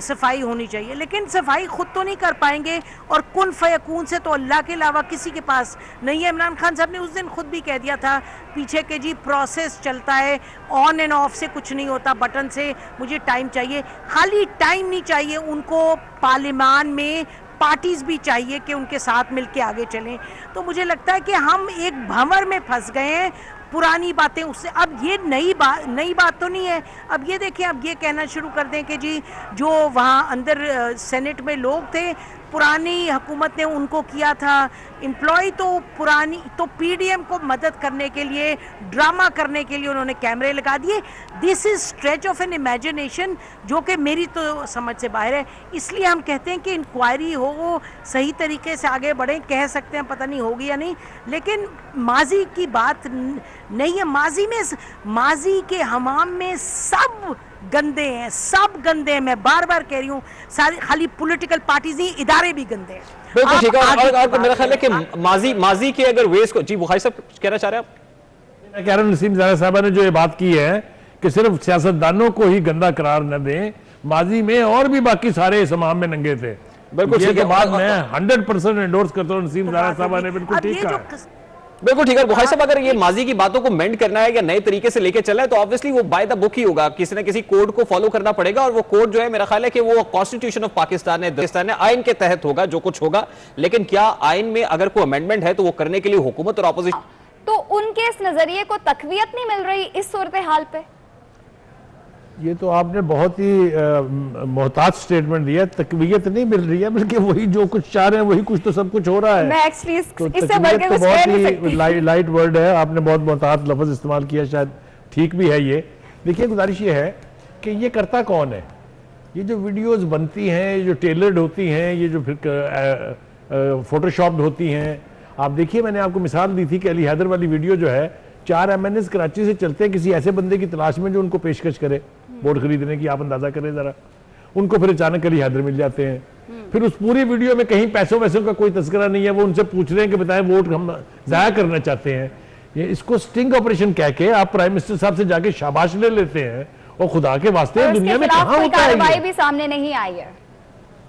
सफाई होनी चाहिए, लेकिन सफाई खुद तो नहीं कर पाएंगे और कुन फयकून से तो अल्लाह के अलावा किसी के पास नहीं है। इमरान खान साहब ने उस दिन खुद भी कह दिया था पीछे के जी प्रोसेस चलता है, ऑन एंड ऑफ से कुछ नहीं होता, बटन से, मुझे टाइम चाहिए। खाली टाइम नहीं चाहिए उनको, पार्लियामान में पार्टीज भी चाहिए कि उनके साथ मिलके आगे चलें। तो मुझे लगता है कि हम एक भंवर में फंस गए हैं, पुरानी बातें उससे, अब ये नई बात तो नहीं है। अब ये देखें, अब ये कहना शुरू कर दें कि जी जो वहाँ अंदर सेनेट में लोग थे, पुरानी हुकूमत ने उनको किया था एम्प्लॉय, तो पुरानी तो पीडीएम को मदद करने के लिए, ड्रामा करने के लिए उन्होंने कैमरे लगा दिए। This is stretch of N imagination जो कि मेरी तो समझ से बाहर है। इसलिए हम कहते हैं कि इंक्वायरी हो, वो सही तरीके से आगे बढ़े। कह सकते हैं पता नहीं होगी या नहीं, लेकिन माजी की बात नहीं है। माजी के हमाम में सब गंदे हैं, सब गंदे हैं। मैं बार बार कह रही हूँ, सारी खाली पॉलिटिकल पार्टीज नहीं, इदारे भी गंदे हैं।
बिल्कुल ठीक है। और मेरा ख्याल है कि माजी के अगर वेज को, जी बुखारी साहब कहना चाह रहे हैं आप?
मैं कह रहा हूँ नसीम ज़ारा साहब ने जो ये बात की है कि सिर्फ सियासतदानों को ही गंदा करार न दें, माजी में और भी बाकी सारे इस इमाम में नंगे थे।
बिल्कुल
ये
ठीक
तो
है।
बात मैं 100% एंडोर्स करता हूँ, नसीम ज़ारा साहब ने बिल्कुल
अब
ठीक
ये
कहा
जो
है।
बिल्कुल ठीक है बुखारी साहब, अगर ये माजी की बातों को मेंड करना है या नए तरीके से लेके चलना है तो ऑब्वियसली वो बाय द बुक ही होगा, किसी ना किसी कोड को फॉलो करना पड़ेगा, और वो कोड जो है मेरा ख्याल है कि वो कॉन्स्टिट्यूशन ऑफ पाकिस्तान है, आइन के तहत होगा जो कुछ होगा। लेकिन क्या आइन में अगर कोई अमेंडमेंट है तो वो करने के लिए हुकूमत और ऑपोजिशन,
तो उनके इस नजरिए को तकवीयत नहीं मिल रही इस सूरत हाल पे?
ये तो आपने बहुत ही मोहताज स्टेटमेंट दिया। तकवीयत नहीं मिल रही है, बल्कि वही जो कुछ चाह रहे हैं वही कुछ तो सब कुछ हो रहा है।
मैं एक्चुअली
तो
इससे बढ़ के
तकवीयत तो
कुछ कह नहीं
बहुत ही
सकती।
लाइट वर्ड है, आपने बहुत मोहताज लफ्ज इस्तेमाल किया, शायद ठीक भी है। ये देखिए, गुजारिश ये है कि ये करता कौन है? ये जो वीडियोस बनती हैं, जो टेलर्ड होती हैं, ये जो फिर फोटोशॉप्ड होती हैं, आप देखिए, मैंने आपको मिसाल दी थी कि अली हैदर वाली वीडियो जो है 4 MNS कराची से चलते हैं किसी ऐसे बंदे की तलाश में जो उनको पेशकश करे वोट खरीदने की। आप अंदाजा करें जरा, उनको फिर अचानक अली हैदर मिल जाते हैं। फिर उस पूरी वीडियो में कहीं पैसों वैसों का कोई तस्करा नहीं है, वो उनसे पूछ रहे हैं कि बताएं वोट हम जाया करना चाहते हैं। ये इसको स्टिंग ऑपरेशन कह के आप प्राइम मिनिस्टर साहब से जाके शाबाश ले लेते हैं, और खुदा के वास्ते
और
दुनिया
उसके
में
खिलाफ
कहाँ
कोई
होता है
कार्रवाई
ये?
भी सामने नहीं आई है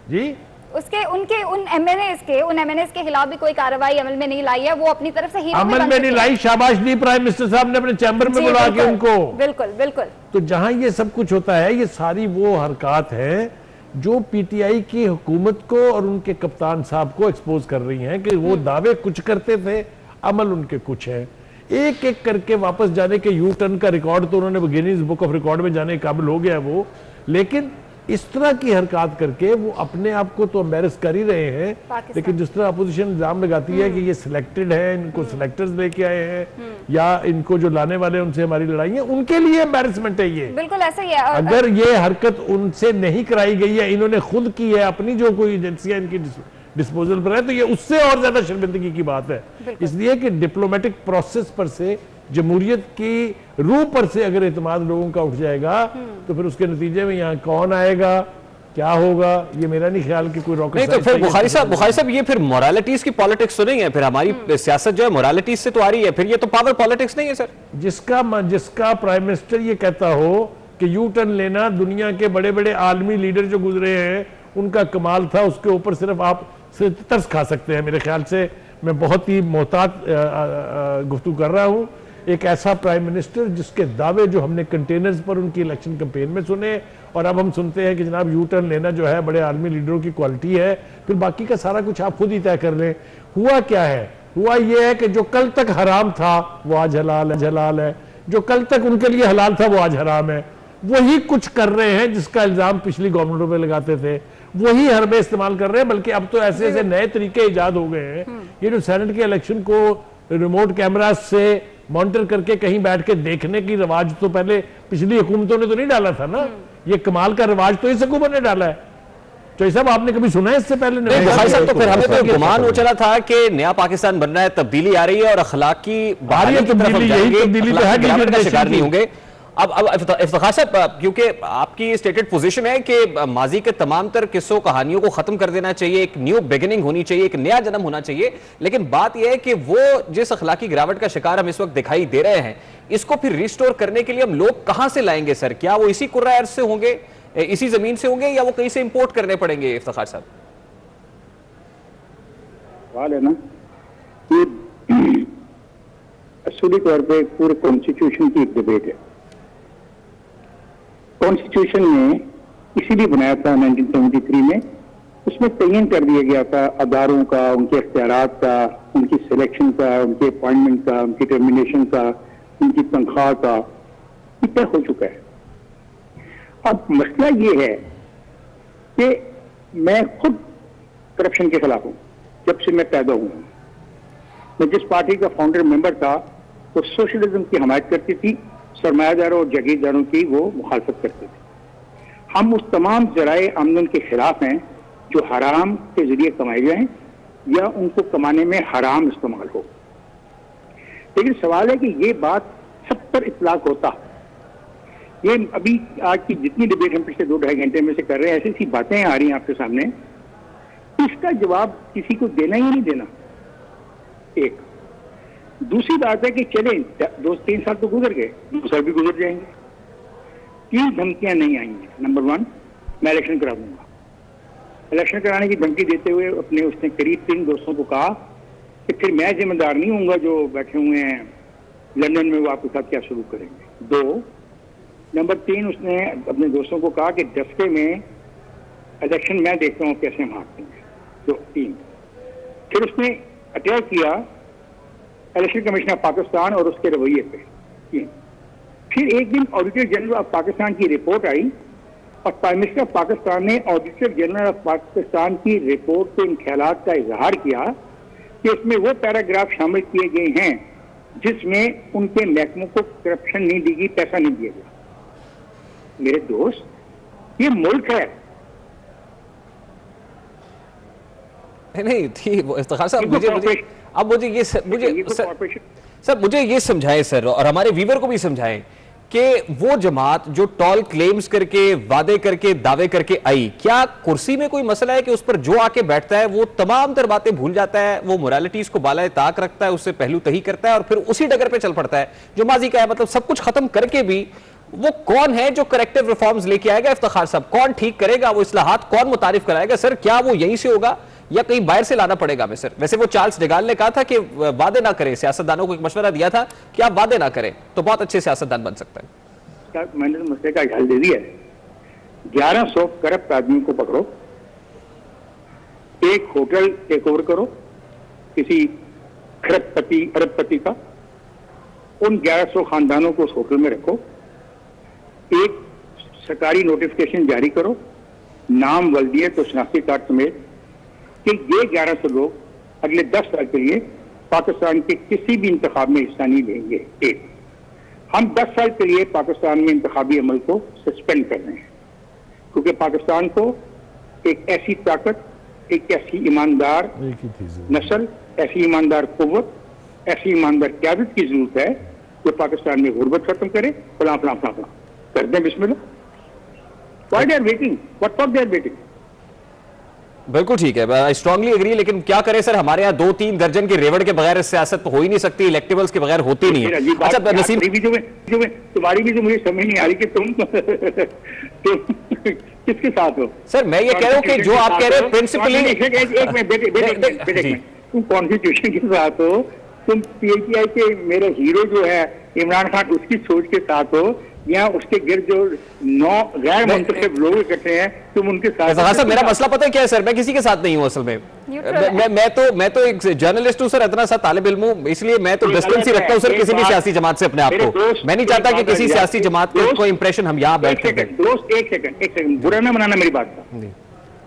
जी,
उसके उनके उन एमएनएस के खिलाफ भी कोई कार्रवाई अमल में नहीं लाई है। वो अपनी तरफ से हीरो
अमल में नहीं लाई, शाबाश दी प्राइम मिनिस्टर साहब ने अपने चैम्बर में बुला के उनको।
बिल्कुल बिल्कुल।
तो जहां ये सब कुछ होता है, ये सारी वो हरकत है जो पीटीआई की हुकूमत को और उनके कप्तान साहब को एक्सपोज कर रही हैं कि वो दावे कुछ करते थे, अमल उनके कुछ है। एक एक करके वापस जाने के यू टर्न का रिकॉर्ड तो उन्होंने गिनीज बुक ऑफ रिकॉर्ड में जाने के काबिल हो गया वो, लेकिन इस तरह की हरकत करके वो अपने आप को तो एम्बेरस कर ही रहे हैं। लेकिन जिस तरह अपोजिशन इल्जाम लगाती है कि ये सिलेक्टेड है, इनको सिलेक्टर्स लेके आए हैं, या इनको जो लाने वाले उनसे हमारी लड़ाई है, उनके लिए एम्बेरसमेंट है ये।
बिल्कुल ऐसा ही है।
अगर ये हरकत उनसे नहीं कराई गई है, इन्होंने खुद की है, अपनी जो कोई एजेंसियां इनकी डिस्पोजल पर है, तो ये उससे और ज्यादा शर्मिंदगी की बात है। इसलिए कि डिप्लोमेटिक प्रोसेस पर से, जमहूरियत की रूह पर से अगर एतमाद लोगों का उठ जाएगा तो फिर उसके नतीजे में यहाँ कौन आएगा, क्या होगा, ये मेरा नहीं ख्याल कि कोई रॉकेट
नहीं। तो फिर बुखारी साहब ये फिर मोरालिटीज की पॉलिटिक्स तो नहीं है? फिर हमारी सियासत जो है मोरालिटीज से तो आ रही है, फिर ये तो पावर पॉलिटिक्स नहीं है सर?
जिसका प्राइम मिनिस्टर ये कहता हो कि यू टर्न लेना, दुनिया के बड़े बड़े आलमी लीडर जो गुजरे हैं उनका कमाल था, उसके ऊपर सिर्फ आप तरस खा सकते हैं। मेरे ख्याल से मैं बहुत ही मोहतात गुफ्तगू कर रहा हूँ। एक ऐसा प्राइम मिनिस्टर जिसके दावे जो हमने कंटेनर्स पर उनकी इलेक्शन कैंपेन में सुने, और अब हम सुनते हैं कि जनाब यू टर्न लेना जो है बड़े आलमी लीडरों की क्वालिटी है, फिर बाकी का सारा कुछ आप खुद ही तय कर लें। हुआ क्या है? हुआ ये है कि जो कल तक हराम था वो आज हलाल है, जो कल तक उनके लिए हलाल था वो आज हराम है। वही कुछ कर रहे हैं जिसका इल्जाम पिछली गवर्नमेंटों पे लगाते थे, वही हरबे इस्तेमाल कर रहे हैं। बल्कि अब तो ऐसे ऐसे नए तरीके इजाद हो गए हैं। ये जो सेनेट के इलेक्शन को रिमोट कैमरा से मॉनिटर करके कहीं बैठ के देखने की रिवाज तो पहले पिछली हुकूमतों ने तो नहीं डाला था ना। ये कमाल का रिवाज तो इस हुकूमत ने डाला है। तो साहब आपने कभी सुना है इससे पहले?
नहीं भाई साहब, तो फिर हमें तो गुमान हो चला था कि नया पाकिस्तान बन रहा है, तब्दीली आ रही है और अखलाकी बहाली की तरफ हम जाएंगे, अखलाकी गिरावट का शिकार नहीं होंगे। अब इफ्तिखार साहब, क्योंकि आपकी स्टेटेड पोजीशन है कि माजी के तमाम तर किस्सों कहानियों को खत्म कर देना चाहिए, एक न्यू बिगिनिंग होनी चाहिए, एक नया जन्म होना चाहिए, लेकिन बात यह है कि वो जिस अखलाकी गिरावट का शिकार हम इस वक्त दिखाई दे रहे हैं, इसको फिर रिस्टोर करने के लिए हम लोग कहां से लाएंगे सर? क्या वो इसी कुर्रा अर्ज से होंगे, इसी जमीन से होंगे, या वो कहीं से इंपोर्ट करने पड़ेंगे? इफ्तिखार साहब
सवाल है ना, ये असली तौर पे पूरे कॉन्स्टिट्यूशन की एक डिबेट है। कॉन्स्टिट्यूशन ने इसीलिए बनाया था 1973 में, उसमें तयन कर दिया गया था अदारों का, उनके इख्तियारात का, उनकी सिलेक्शन का, उनके अपॉइंटमेंट का, उनकी टर्मिनेशन का, उनकी तनख्वाह का, ये तय हो चुका है। अब मसला ये है कि मैं खुद करप्शन के खिलाफ हूं। जब से मैं पैदा हुआ, मैं जिस पार्टी का फाउंडर मेंबर था वो सोशलिज्म की हमायत करती थी, सरमायादारों और जागीरदारों की वो मुखालफत करते थे। हम उस तमाम जराए आमदन के खिलाफ हैं जो हराम के जरिए कमाए जाएं या उनको कमाने में हराम इस्तेमाल हो। लेकिन सवाल है कि ये बात सब पर इतलाक होता, ये अभी आज की जितनी डिबेट हम पिछले 2-2.5 घंटे में से कर रहे हैं, ऐसी सी बातें आ रही हैं आपके सामने, इसका जवाब किसी को देना ही नहीं देना। एक दूसरी बात है कि चले 2-3 साल तो गुजर गए, 2 साल भी गुजर जाएंगे, 3 धमकियां नहीं आएंगी। नंबर 1, मैं इलेक्शन करा दूंगा। इलेक्शन कराने की धमकी देते हुए अपने उसने करीब 3 दोस्तों को कहा कि फिर मैं जिम्मेदार नहीं हूंगा, जो बैठे हुए हैं लंदन में वो आपके साथ क्या शुरू करेंगे। 2 नंबर 3 उसने अपने दोस्तों को कहा कि दस्ते में इलेक्शन मैं देखता हूँ कैसे हम हारते हैं। 2 3 फिर उसने अटैक किया इलेक्शन कमीशन ऑफ पाकिस्तान और उसके रवैये पे। 3 फिर एक दिन ऑडिटर जनरल ऑफ पाकिस्तान की रिपोर्ट आई और प्राइम मिनिस्टर ऑफ पाकिस्तान ने ऑडिटर जनरल ऑफ पाकिस्तान की रिपोर्ट के इन ख्यालात का इजहार किया कि उसमें वो पैराग्राफ शामिल किए गए हैं जिसमें उनके महकमों को करप्शन नहीं दी गई, पैसा नहीं दिया गया। मेरे दोस्त, ये मुल्क है।
नहीं थी वो इफ्तिखार साहब, मुझे ये सर मुझे ये समझाएं सर, और हमारे व्यूवर को भी समझाएं कि वो जमात जो टॉल क्लेम्स करके, वादे करके, दावे करके आई, क्या कुर्सी में कोई मसला है कि उस पर जो आके बैठता है वो तमाम तर बातें भूल जाता है, वो मोरालिटीज को बालाए ताक रखता है, उससे पहलू तही करता है और फिर उसी डगर पे चल पड़ता है जो माजी का है? मतलब सब कुछ खत्म करके भी वो कौन है जो करेक्टिव रिफॉर्म्स लेके आएगा? इफ्तिखार साहब, कौन ठीक करेगा वो इस्लाहात, कौन मुतारिफ कराएगा? सर क्या वो यहीं से होगा या कहीं बाहर से लाना पड़ेगा हमें? सर वैसे वो चार्ल्स डिगाल ने कहा था कि वादे ना करें, सियासतदानों को एक मशवरा दिया था कि आप वादे ना करें तो बहुत अच्छे सियासतदान बन सकते हैं।
मैंने तो मसले का हल दे दिया है। 1100 करप्ट आदमियों को पकड़ो, एक होटल टेक ओवर करो किसी अरबपति का, उन 1100 खानदानों को उस होटल में रखो, एक सरकारी नोटिफिकेशन जारी करो, नाम, वल्दियत और शनाख्ती कार्ड समेत, कि ये 1100 लोग अगले 10 साल के लिए पाकिस्तान के किसी भी इंतखाब में हिस्सा नहीं लेंगे। एक, हम 10 साल के लिए पाकिस्तान में इंतखाबी अमल को सस्पेंड कर रहे हैं, क्योंकि पाकिस्तान को एक ऐसी ताकत, एक ऐसी ईमानदार नस्ल, ऐसी ईमानदार कुव्वत, ऐसी ईमानदार क़यादत की जरूरत है जो पाकिस्तान में गुर्बत खत्म करे। फला फला फला फला कर दें बिस्मिल्लाह। Why they are waiting? What for they are waiting?
बिल्कुल ठीक है, आई स्ट्रांगली एग्री, लेकिन क्या करें सर, हमारे यहाँ 2-3 दर्जन के रेवड़ के बगैर सियासत हो ही नहीं सकती, इलेक्टेबल्स के बगैर होती नहीं है। अच्छा नसीम,
तुम्हारी भी जो मुझे समझ नहीं आ रही कि तुम किसके साथ हो?
सर मैं ये कह रहा हूँ कि जो आप कह रहे हो प्रिंसिपली,
तुम कॉन्स्टिट्यूशन के साथ हो, तुम पीटीआई के मेरे हीरो जो है इमरान खान उसकी सोच के साथ हो, या उसके गिर्द जो 9 गैर मुंतखब लोग इकट्ठे हैं तुम उनके साथ?
सर मेरा मसला पता है क्या है सर, मैं किसी के साथ नहीं हूँ असल में। मैं तो एक जर्नलिस्ट हूँ सर, इतना सा तालिब इल्म हूँ, इसलिए मैं तो डिस्टेंस ही रखता हूँ सर किसी भी सियासी जमात से अपने आप को। मैं नहीं चाहता कि किसी सियासी जमात के कोई इंप्रेशन हम यहाँ बैठ के।
दोस्त एक सेकंड, बुरा ना मनाना मेरी बात का,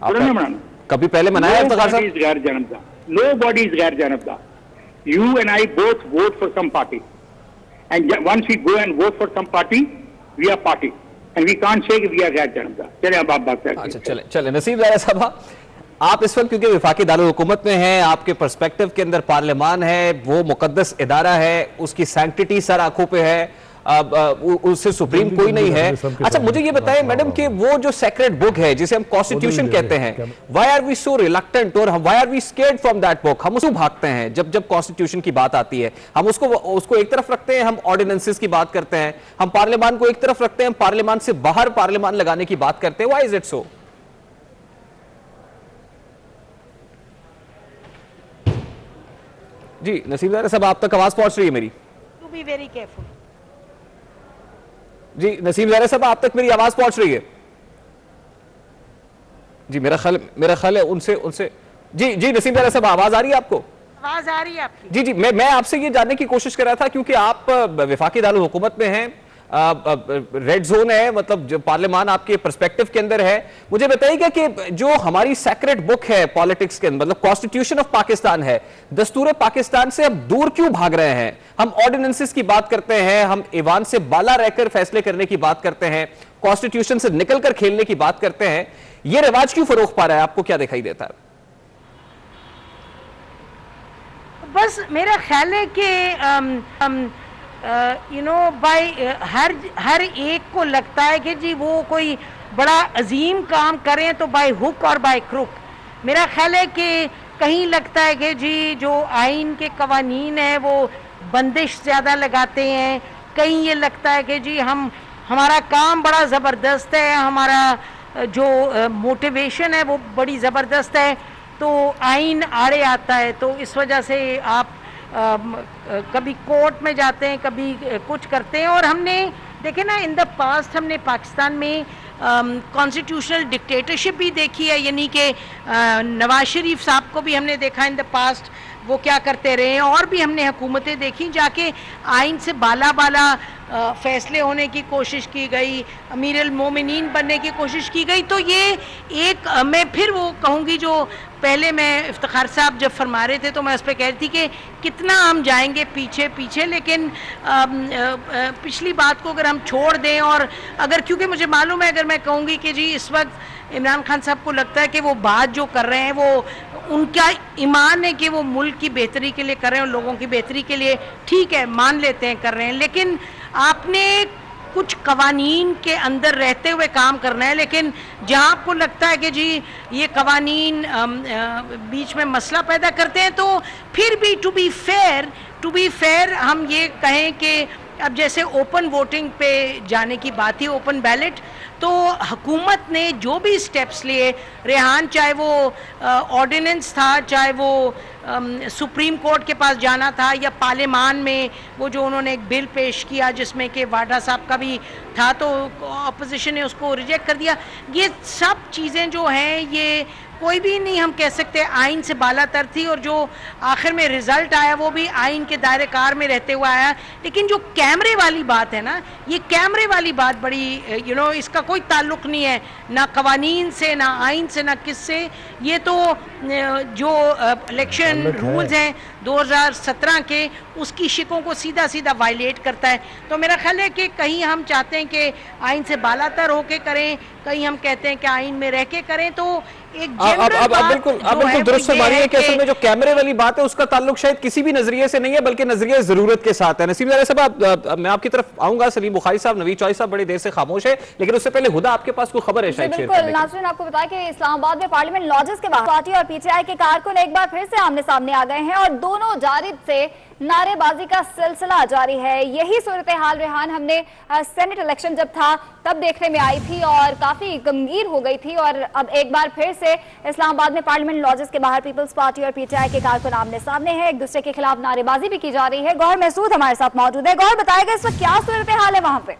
बुरा ना मनाना।
कभी पहले मनाया
गैर जानबदार, nobody is गैर जानबदार। You and I both vote for some party, and once we go and vote for some party, we are party, and we can't say कि we are गैर जानबदार। चले अब आप बात करें।
अच्छा चले नसीब ज़ाहिर साहब, आप इस वक्त क्योंकि वफाकी दारुल हुकूमत में हैं, आपके पर्सपेक्टिव के अंदर पार्लियामान है, वो मुकद्दस इदारा है, उसकी सैंक्टिटी सर आंखों पे है, उससे सुप्रीम कोई नहीं है। अच्छा मुझे ये बताएं मैडम कि वो जो सेक्रेट बुक है जिसे हम कॉन्स्टिट्यूशन कहते हैं, why are we so reluctant और why are we scared from that book? हम उसको भागते हैं जब कॉन्स्टिट्यूशन की बात आती है, हम उसको एक तरफ रखते हैं, हम ऑर्डिनेंसेस की बात करते हैं, हम पार्लियामान को एक तरफ रखते हैं, हम पार्लियामान से बाहर पार्लियामान लगाने की बात करते हैं। Why is it so? जी नसीब ज़ाहिर साहब, आप तक आवाज पहुंच रही है मेरी?
To be very careful.
जी नसीम ज़ाहिर साहब, आप तक मेरी आवाज पहुंच रही है? जी मेरा ख्याल है उनसे जी नसीम ज़ाहिर साहब, आवाज आ रही है आपको?
आवाज आ रही है आपकी?
जी मैं आपसे ये जानने की कोशिश कर रहा था क्योंकि आप वफाकी दारुल हुकूमत में हैं, रेड जोन है, मतलब जो पार्लियामान आपके पर्सपेक्टिव के अंदर है। मुझे बताइएगा कि जो हमारी सेक्रेट बुक है पॉलिटिक्स के अंदर, मतलब कॉन्स्टिट्यूशन ऑफ पाकिस्तान है, दस्तूर पाकिस्तान से हम दूर क्यों भाग रहे हैं? हम ऑर्डिनेंसेस की बात करते हैं, हम ईवान से बाला रहकर फैसले करने की बात करते हैं, कॉन्स्टिट्यूशन से निकलकर खेलने की बात करते हैं, यह रिवाज क्यों फरोख पा रहा है? आपको क्या दिखाई देता है?
बस मेरा ख्याल है कि हर एक को लगता है कि जी वो कोई बड़ा अजीम काम करें तो बाय हुक और बाय क्रुक। मेरा ख्याल है कि कहीं लगता है कि जी जो आइन के कवानीन है वो बंदिश ज़्यादा लगाते हैं, कहीं ये लगता है कि जी हमारा काम बड़ा ज़बरदस्त है, जो मोटिवेशन है वो बड़ी ज़बरदस्त है, तो आइन आड़े आता है। तो इस वजह से आप कभी कोर्ट में जाते हैं, कभी कुछ करते हैं। और हमने देखे ना, इन द पास्ट हमने पाकिस्तान में कॉन्स्टिट्यूशनल डिक्टेटरशिप भी देखी है, यानी कि नवाज शरीफ साहब को भी हमने देखा इन द पास्ट, वो क्या करते रहे हैं। और भी हमने हुकूमतें देखी जाके आइन से बाला बाला फैसले होने की कोशिश की गई, अमीर अल मोमिनीन बनने की कोशिश की गई। तो ये एक मैं फिर वो कहूँगी जो पहले मैं इफ्तिखार साहब जब फरमा रहे थे तो मैं उस पर कह रही थी कि कितना हम जाएंगे पीछे पीछे, लेकिन पिछली बात को अगर हम छोड़ दें, और अगर, क्योंकि मुझे मालूम है, अगर मैं कहूँगी कि जी इस वक्त इमरान खान साहब को लगता है कि वो बात जो कर रहे हैं वो उनका ईमान है कि वो मुल्क की बेहतरी के लिए कर रहे हैं और लोगों की बेहतरी के लिए, ठीक है, मान लेते हैं कर रहे हैं, लेकिन आपने कुछ कवानीन के अंदर रहते हुए काम करना है। लेकिन जहाँ आपको लगता है कि जी ये कवानीन बीच में मसला पैदा करते हैं, तो फिर भी टू बी फेयर हम ये कहें कि अब जैसे ओपन वोटिंग पे जाने की बात ही, ओपन बैलेट, तो हुकूमत ने जो भी स्टेप्स लिए, रेहान चाहे वो ऑर्डिनेंस था, चाहे वो सुप्रीम कोर्ट के पास जाना था, या पार्लियामान में वो जो उन्होंने एक बिल पेश किया जिसमें कि वाडा साहब का भी था, तो अपोजिशन ने उसको रिजेक्ट कर दिया। ये सब चीज़ें जो हैं, ये कोई भी नहीं हम कह सकते आइन से बालातर थी, और जो आखिर में रिजल्ट आया वो भी आइन के दायरे कार में रहते हुए आया। लेकिन जो कैमरे वाली बात है ना, ये कैमरे वाली बात बड़ी इसका कोई ताल्लुक नहीं है ना कवानीन से, ना आइन से, ना किससे। ये तो जो इलेक्शन रूल्स हैं 2017 के, उसकी शिकों को सीधा सीधा वायलेट करता है। तो मेरा ख्याल है कि कहीं हम चाहते हैं कि आइन से बालातर होके करें, कहीं हम कहते हैं कि आइन में रह के करें। तो एक
अब बिल्कुल दुरुस्त फरमाइए कि असल में जो कैमरे वाली बात है उसका ताल्लुक शायद किसी भी नजरिए से नहीं है, बल्कि नजरिए जरूरत के साथ है। नसीम ज़ारे साहब, मैं आपकी तरफ आऊंगा। सलीम बुखारी साहब, नवीद चौधरी साहब बड़ी देर से खामोश है, लेकिन उससे पहले हुदा आपके पास कोई खबर है शायद शेयर करने की।
नाज़रीन, आपको बताया कि इस्लामाबाद में पार्लियामेंट लॉजेस के बाहर पार्टी और पीटीआई के कारकुन एक बार फिर से आमने सामने आ गए हैं और दोनों जानिब से नारेबाजी का सिलसिला जारी है। यही सूरत हाल रेहान हमने सेनेट इलेक्शन जब था तब देखने में आई थी और काफी गमगीन हो गई थी, और अब एक बार फिर से इस्लामाबाद में पार्लियामेंट लॉजेस के बाहर पीपल्स पार्टी और पीटीआई के कारकुन आमने सामने हैं, एक दूसरे के खिलाफ नारेबाजी भी की जा रही है। गौहर महसूद हमारे साथ मौजूद है। गौहर, बताएगा इस वक्त क्या सूरत हाल है वहां पे?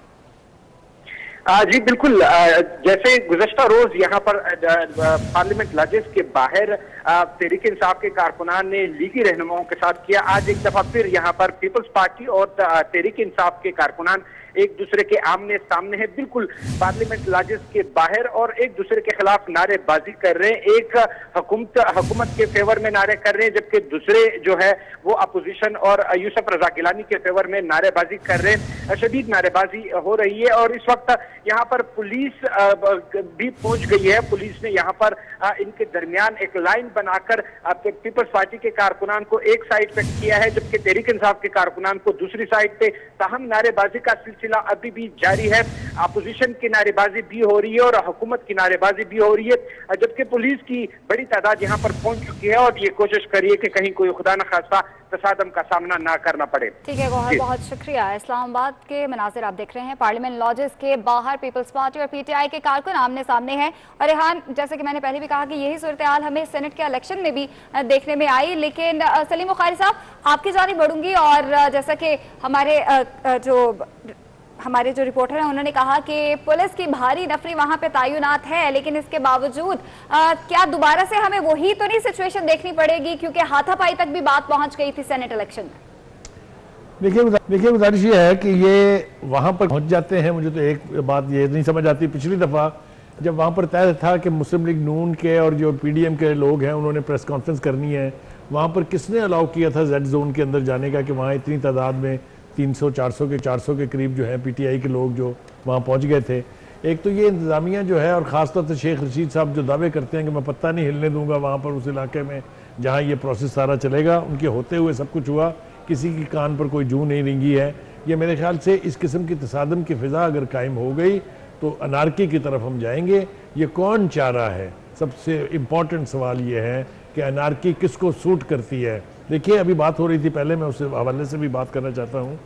जी बिल्कुल, जैसे गुज़श्ता रोज यहाँ पर पार्लियामेंट लॉजेस के बाहर तहरीक इंसाफ के कारकुनान ने लीगी रहनुमाओं के साथ किया, आज एक दफा फिर यहाँ पर पीपल्स पार्टी और तहरीक इंसाफ के कारकुनान एक दूसरे के आमने सामने है, बिल्कुल पार्लियामेंट लॉजेस के बाहर, और एक दूसरे के खिलाफ नारेबाजी कर रहे हैं। एक हुकूमत के फेवर में नारे कर रहे हैं, जबकि दूसरे जो है वो अपोजिशन और यूसुफ रजा गिलानी के फेवर में नारेबाजी कर रहे हैं। शदीद नारेबाजी हो रही है और इस वक्त यहाँ पर पुलिस भी पहुंच गई है। पुलिस ने यहाँ पर इनके दरमियान एक लाइन बनाकर पीपल्स पार्टी के कारकुनान को एक साइड पे किया है, जबकि तहरीक इंसाफ के कारकुनान को दूसरी साइड पे। ताहम नारेबाजी का सिलसिला अभी भी जारी है, अपोजिशन की नारेबाजी भी हो रही है और हुकूमत की नारेबाजी भी हो रही है, जबकि पुलिस की बड़ी तादाद यहाँ पर पहुंच चुकी है और ये कोशिश करिए कि कहीं कोई खुदा न खास्ता तसादम का सामना ना करना पड़े।
ठीक है गौहर, बहुत शुक्रिया। इस्लामाबाद के मनाजिर आप देख रहे हैं, पार्लियामेंट लॉजेस के बाहर पीपल्स पार्टी और पीटीआई के कारकुन आमने सामने हैं। और रेहान, जैसे कि मैंने पहले भी कहा कि यही सूरत हाल हमें सेनेट के इलेक्शन में भी देखने में आई, लेकिन सलीम बुखारी साहब आपकी जानिब बढ़ूंगी, और जैसा कि हमारे जो रिपोर्टर हैं उन्होंने कहा कि पुलिस की भारी नफरी वहां पे तैनात है, लेकिन इसके बावजूद क्या दोबारा से हमें वही तो नहीं सिचुएशन देखनी पड़ेगी, क्योंकि हाथापाई तक भी बात पहुंच गई थी सेनेट इलेक्शन में?
देखिए गुजारिश ये है कि ये वहां पर पहुंच जाते हैं। मुझे तो एक बात ये नहीं समझ आती, पिछली दफा जब वहां पर तय था कि मुस्लिम लीग नून के और जो पीडीएम के लोग हैं उन्होंने प्रेस कॉन्फ्रेंस करनी है, वहां पर किसने अलाउ किया था जेड जोन के अंदर जाने का कि वहां इतनी तादाद में 300-400 के करीब जो है पीटीआई के लोग जो वहाँ पहुँच गए थे। एक तो ये इंतज़ामिया जो है, और ख़ासतौर से शेख रशीद साहब जो दावे करते हैं कि मैं पत्ता नहीं हिलने दूंगा वहाँ पर उस इलाके में जहाँ ये प्रोसेस सारा चलेगा, उनके होते हुए सब कुछ हुआ, किसी की कान पर कोई जूं नहीं रेंगी है। ये मेरे ख्याल से इस किस्म की तसादम की फ़िज़ा अगर कायम हो गई तो अनारकी की तरफ हम जाएंगे। ये कौन चाह रहा है? सबसे इम्पॉर्टेंट सवाल ये है कि अनारकी किसको सूट करती है। देखिए अभी बात हो रही थी, पहले मैं उस हवाले से भी बात करना चाहता हूँ।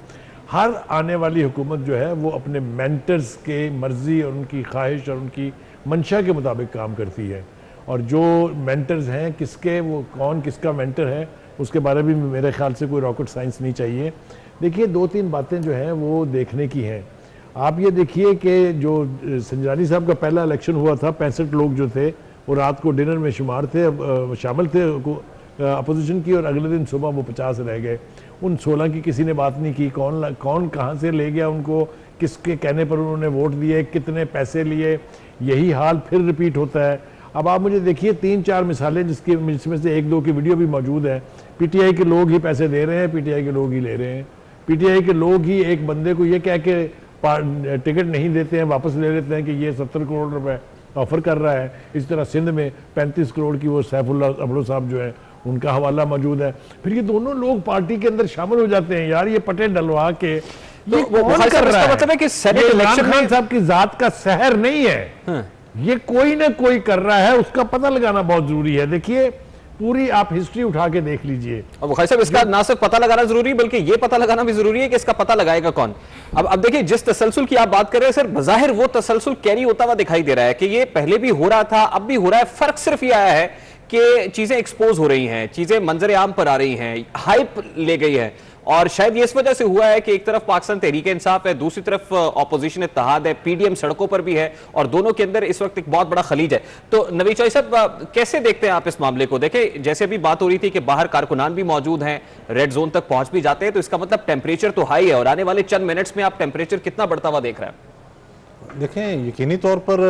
हर आने वाली हुकूमत जो है वो अपने मेंटर्स के मर्जी और उनकी ख्वाहिश और उनकी मंशा के मुताबिक काम करती है। और जो मेंटर्स हैं किसके, वो कौन किसका मेंटर है, उसके बारे में मेरे ख्याल से कोई रॉकेट साइंस नहीं चाहिए। देखिए 2-3 बातें जो हैं वो देखने की हैं। आप ये देखिए कि जो संजरानी साहब का पहला इलेक्शन हुआ था, 65 लोग जो थे वो रात को डिनर में शामिल थे अपोजिशन की, और अगले दिन सुबह वो 50 रह गए। उन 16 की किसी ने बात नहीं की, कौन कहाँ से ले गया उनको, किसके कहने पर उन्होंने वोट दिए, कितने पैसे लिए। यही हाल फिर रिपीट होता है। अब आप मुझे देखिए 3-4 मिसालें जिसमें से 1-2 की वीडियो भी मौजूद है। पीटीआई के लोग ही पैसे दे रहे हैं, पीटीआई के लोग ही ले रहे हैं, पीटीआई के लोग ही एक बंदे को ये कह के टिकट नहीं देते हैं, वापस ले लेते हैं कि ये 70 करोड़ रुपए ऑफर कर रहा है। इस तरह सिंध में 35 करोड़ की वो सैफुल्ला अबड़ो साहब जो है उनका हवाला मौजूद है। फिर ये दोनों लोग पार्टी के अंदर शामिल हो जाते हैं। यार ये पटे डलवा के ये कौन कर रहा है?
मतलब है कि सेनेट
इलेक्शन खान साहब की जात का शहर नहीं है, ये कोई ना कोई कर रहा है, उसका पता लगाना बहुत जरूरी है। देखिए पूरी आप हिस्ट्री उठा के देख लीजिए।
अब भाई साहब इसका ना सिर्फ पता लगाना जरूरी बल्कि ये पता लगाना भी जरूरी है कि इसका पता लगाएगा कौन। अब देखिए जिस तसलसल की आप बात कर रहे हैं सर, बज़ाहिर वो तसलसल कैरी होता हुआ दिखाई दे रहा है कि ये पहले भी हो रहा था, अब भी हो रहा है। फर्क सिर्फ ये आया है कि चीजें एक्सपोज हो रही हैं, चीजें मंजर आम पर आ रही हैं, हाइप ले गई है। और शायद ये इस वजह से हुआ है कि एक तरफ पाकिस्तान तहरीक इंसाफ है, दूसरी तरफ ऑपोजिशन इत्तेहाद है, पीडीएम सड़कों पर भी है, और दोनों के अंदर इस वक्त एक बहुत बड़ा खलीज है। तो नवीद चौधरी साहब कैसे देखते हैं आप इस मामले को? देखें जैसे अभी बात हो रही थी कि बाहर कारकुनान भी मौजूद हैं, रेड जोन तक पहुंच भी जाते हैं, तो इसका मतलब टेम्परेचर तो हाई है, और आने वाले चंद मिनट्स में आप टेम्परेचर कितना बढ़ता हुआ देख रहे हैं?
देखें यकीनी तौर पर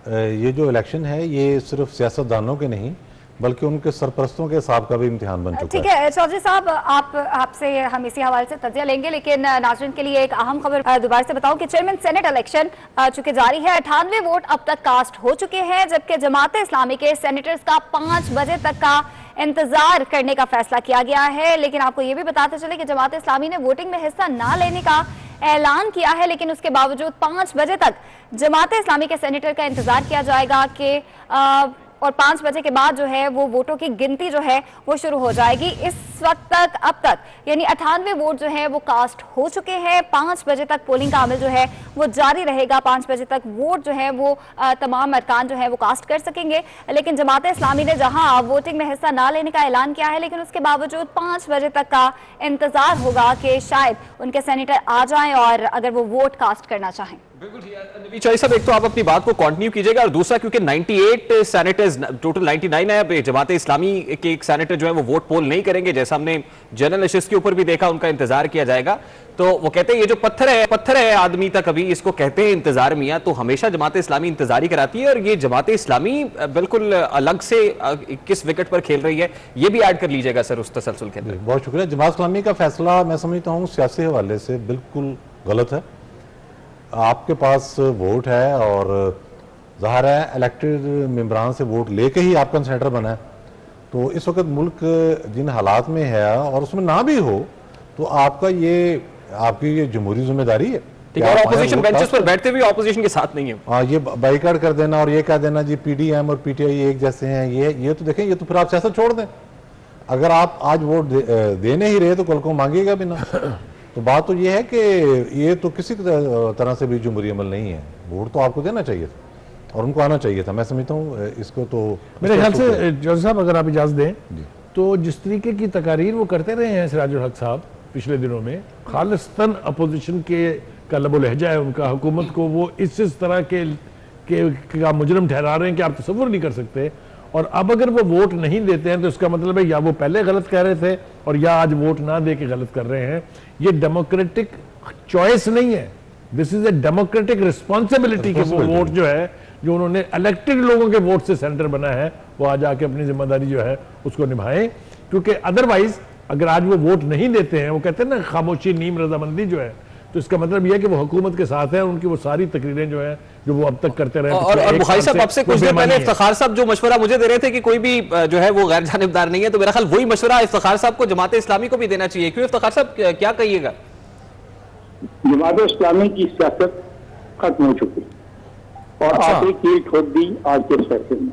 ये जो इलेक्शन है ये सिर्फ सियासतदानों के नहीं बल्कि उनके सरपरस्तों के हिसाब का भी इम्तिहान बन चुका है।
ठीक है चौधरी साहब, आपसे हम इसी हवाले से तज्जिया लेंगे, लेकिन नाज़रीन के लिए एक अहम खबर दोबारा से बताऊं कि चेयरमैन सेनेट इलेक्शन चुके जारी है। 98 वोट अब तक कास्ट हो चुके हैं, जबकि जमात इस्लामी के सेनेटर्स का 5 बजे तक का इंतजार करने का फैसला किया गया है। लेकिन आपको ये भी बताते चले कि जमात इस्लामी ने वोटिंग में हिस्सा ना लेने का ऐलान किया है, लेकिन उसके बावजूद 5 बजे तक जमात इस्लामी के सेनेटर का इंतजार किया जाएगा कि और 5 बजे के बाद जो है वो वोटों की गिनती जो है वो शुरू हो जाएगी। इस वक्त तक अब तक यानी 98 वोट जो है वो कास्ट हो चुके हैं। 5 बजे तक पोलिंग का अमल जो है वो जारी रहेगा। 5 बजे तक वोट जो है वो तमाम अरकान जो है वो कास्ट कर सकेंगे। लेकिन जमात इस्लामी ने जहां वोटिंग में हिस्सा ना लेने का ऐलान किया है, लेकिन उसके बावजूद 5 बजे तक का इंतजार होगा कि शायद उनके सेनेटर आ जाएं और अगर वो वोट कास्ट करना चाहें।
बिल्कुल नवीद चौधरी साहब, एक तो आप अपनी बात को कंटिन्यू कीजिएगा, और दूसरा क्योंकि 98 सेनेटर्स टोटल 99 है, अब जमात इस्लामी के एक सेनेटर जो है वो वोट पोल नहीं करेंगे, जैसा हमने जनरल नशिस्त के ऊपर भी देखा, उनका इंतजार किया जाएगा। तो वो कहते हैं ये जो पत्थर है आदमी तक, अभी इसको कहते हैं इंतजार मियां, तो हमेशा जमात इस्लामी इंतजार ही कराती है। और ये जमात इस्लामी बिल्कुल अलग से किस विकेट पर खेल रही है, ये भी ऐड कर लीजिएगा सर उस तसलसल के अंदर।
बहुत शुक्रिया। जमात इस्लामी का फैसला मैं समझता हूँ सियासी हवाले से बिल्कुल गलत है। आपके पास वोट है और ज़ाहिर है इलेक्टेड मेंबरान से वोट लेके ही आपका सेनेटर बना है, तो इस वक्त मुल्क जिन हालात में है और उसमें ना भी हो तो आपकी ये जमहूरी जिम्मेदारी है।
और ऑपोजिशन बेंचेस पर बैठते हुए ऑपोजिशन के साथ नहीं है।
हाँ, ये बाइकाट कर देना और ये कह देना जी पीडीएम और पीटीआई एक जैसे हैं, ये तो देखें, ये तो फिर आप सियासत छोड़ दें। अगर आप आज वोट देने ही रहे तो कल को मांगेगा भी ना। तो बात तो ये है कि ये तो किसी तरह से भी जमहूरी अमल नहीं है। वोट तो आपको देना चाहिए था और उनको आना चाहिए था। मैं समझता हूँ इसको तो
मेरे ख्याल से जॉर्ज साहब अगर आप इजाज़त दें तो जिस तरीके की तकारीर वो करते रहे हैं सिराजुल हक साहब पिछले दिनों में, खालिस्तान अपोजिशन का लबो लहजा है उनका, हुकूमत को वो इस तरह का मुजरम ठहरा रहे हैं कि आप तसव्वुर नहीं कर सकते। और अब अगर वो वोट नहीं देते हैं तो इसका मतलब है या वो पहले गलत कह रहे थे और या आज वोट ना दे के गलत कर रहे हैं। ये डेमोक्रेटिक चॉइस नहीं है, this is a democratic responsibility कि वो वोट जो है जो उन्होंने इलेक्टेड लोगों के वोट से सेंटर बना है वो आज आके अपनी जिम्मेदारी जो है उसको निभाएं। क्योंकि अदरवाइज अगर आज वो वोट नहीं देते हैं, वो कहते हैं ना खामोशी नीम रजामंदी जो है, तो इसका मतलब यह है कि वो हुकूमत के साथ है, उनकी वो सारी तकरीरें जो है जो वो अब तक करते रहे।
और बुखारी साहब आपसे कुछ देर पहले इफ्तिखार साहब जो मशवरा मुझे दे रहे थे कि कोई भी जो है वो गैर जानिबदार नहीं है, तो मेरा ख्याल वही मशवरा इफ्तिखार साहब को जमात इस्लामी को भी देना चाहिए। क्यों इफ्तिखार साहब क्या कहिएगा?
जमात इस्लामी की सियासत खत्म हो चुकी और आपने कील ठोक दी आज के फैसले में।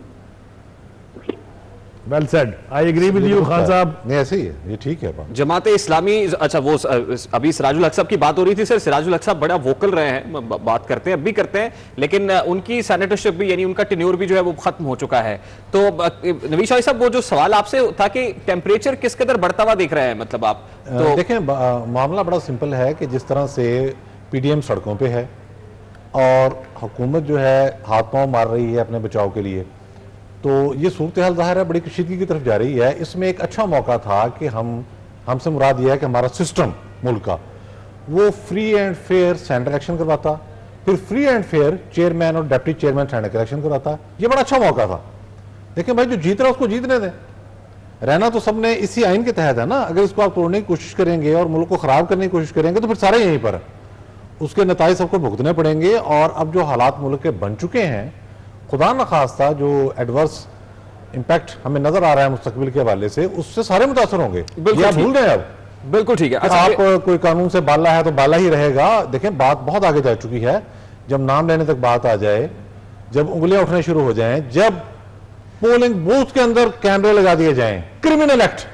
Well said, I agree with you Khan साहब।
नहीं ऐसे ही है, ये ठीक है बात।
जमात इस्लामी, अच्छा वो अभी सिराजुल हक साहब की बात हो रही थी सर, सिराजुल हक साहब बड़ा वोकल रहे हैं, बात करते हैं, अब भी करते हैं, लेकिन उनकी सेनेटरशिप भी यानी उनका टेन्योर भी जो है वो खत्म हो चुका है। तो नवीश शाही साहब, वो जो सवाल आपसे था कि टेम्परेचर किस कदर बढ़ता हुआ देख रहे हैं, मतलब आप तो
देखें मामला बड़ा सिंपल है कि जिस तरह से पीडीएम सड़कों पे है और हुकूमत जो है हाथ पांव मार रही है अपने बचाव के लिए, तो ये सूरत हाल ज़ाहिर है बड़ी कशीदगी की तरफ जा रही है। इसमें एक अच्छा मौका था कि हमसे मुराद यह है कि हमारा सिस्टम मुल्क का वो free and fair senate election करवाता, फिर फ्री एंड फेयर चेयरमैन और डिप्टी चेयरमैन सेनेट इलेक्शन करवाता। ये बड़ा अच्छा मौका था। देखिए भाई, जो जीत रहा है उसको जीतने दें, रहना तो सबने इसी आइन के तहत है ना। अगर इसको आप तोड़ने की कोशिश करेंगे और मुल्क को खराब करने की कोशिश करेंगे तो फिर सारे यहीं पर उसके नताइज सबको भुगतने पड़ेंगे। और अब जो हालात मुल्क के बन चुके हैं, खुदा न खास्ता जो एडवर्स इम्पैक्ट हमें नजर आ रहा है मुस्तकबिल के हवाले से, उससे सारे मुतासर होंगे। ये आप भूल गए अब।
बिल्कुल ठीक है।
आप कोई कानून से बाला है तो बाला ही रहेगा। देखें बात बहुत आगे जा चुकी है। जब नाम लेने तक बात आ जाए, जब उंगलियां उठने शुरू हो जाएं, जब पोलिंग बूथ के अंदर कैमरे लगा दिए जाएं, क्रिमिनल एक्ट,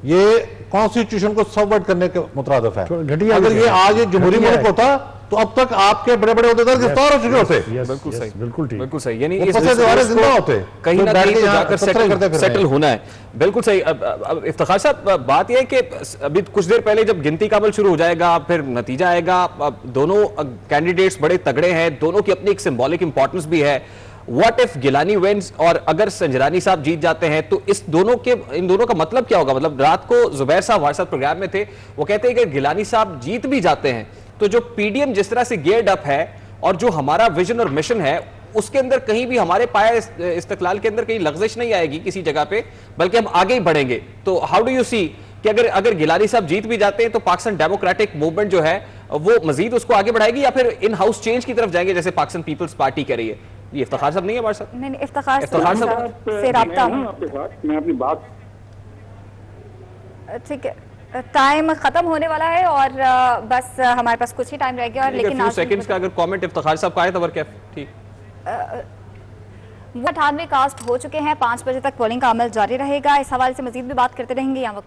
ये कॉन्स्टिट्यूशन को सबवर्ट करने के मुतरादिफ है। अगर ये आज जमहूरी मुल्क होता तो अब तक आपके बड़े बड़े उहदेदार गिरफ्तार हो चुके होते।
बिल्कुल सही,
बिल्कुल ठीक,
बिल्कुल सही। यानी
इस जिंदा होते,
कहीं ना कहीं जाकर सेटल होना है। बिल्कुल सही। अब इफ्तिखार साहब, बात यह है कि अभी कुछ देर पहले जब गिनती का अमल शुरू हो जाएगा, फिर नतीजा आएगा। दोनों कैंडिडेट्स बड़े तगड़े हैं, दोनों की अपनी एक सिंबॉलिक इंपॉर्टेंस भी है। व्हाट इफ गिलानी विंस और अगर संजरानी साहब जीत जाते हैं तो इन दोनों का मतलब क्या होगा? मतलब रात को जुबैर साहब हमारे साथ प्रोग्राम में थे, वो कहते हैं कि गिलानी साहब जीत भी जाते हैं तो जो पीडीएम जिस तरह से गियर्ड अप है और जो हमारा विजन और मिशन है, उसके अंदर कहीं भी हमारे पाया इस्तकलाल के अंदर कहीं लग्जिश नहीं आएगी किसी जगह पे, बल्कि हम आगे ही बढ़ेंगे। तो हाउ डू यू सी कि अगर गिलानी साहब जीत भी जाते हैं तो पाकिस्तान डेमोक्रेटिक मूवमेंट जो है वो मजीद उसको आगे बढ़ाएगी या फिर इन हाउस चेंज की तरफ जाएंगे जैसे पाकिस्तान पीपल्स पार्टी कह रही है? ये इफ्तिखार साहब नहीं है हमारे साथ?
नहीं, इफ्तिखार
इफ्तिखार
साहब से राब्ता।
मैं अपनी बात,
ठीक है, टाइम खत्म होने वाला है और बस हमारे पास कुछ ही टाइम रह गया। और लेकिन
फ्यू सेकंड्स का अगर कमेंट इफ्तिखार साहब का आए तो वर्क ठीक।
98 कास्ट हो चुके हैं। 5 बजे तक पोलिंग का अमल जारी रहेगा। इस हवाले से मजीद भी बात करते रहेंगे। यहाँ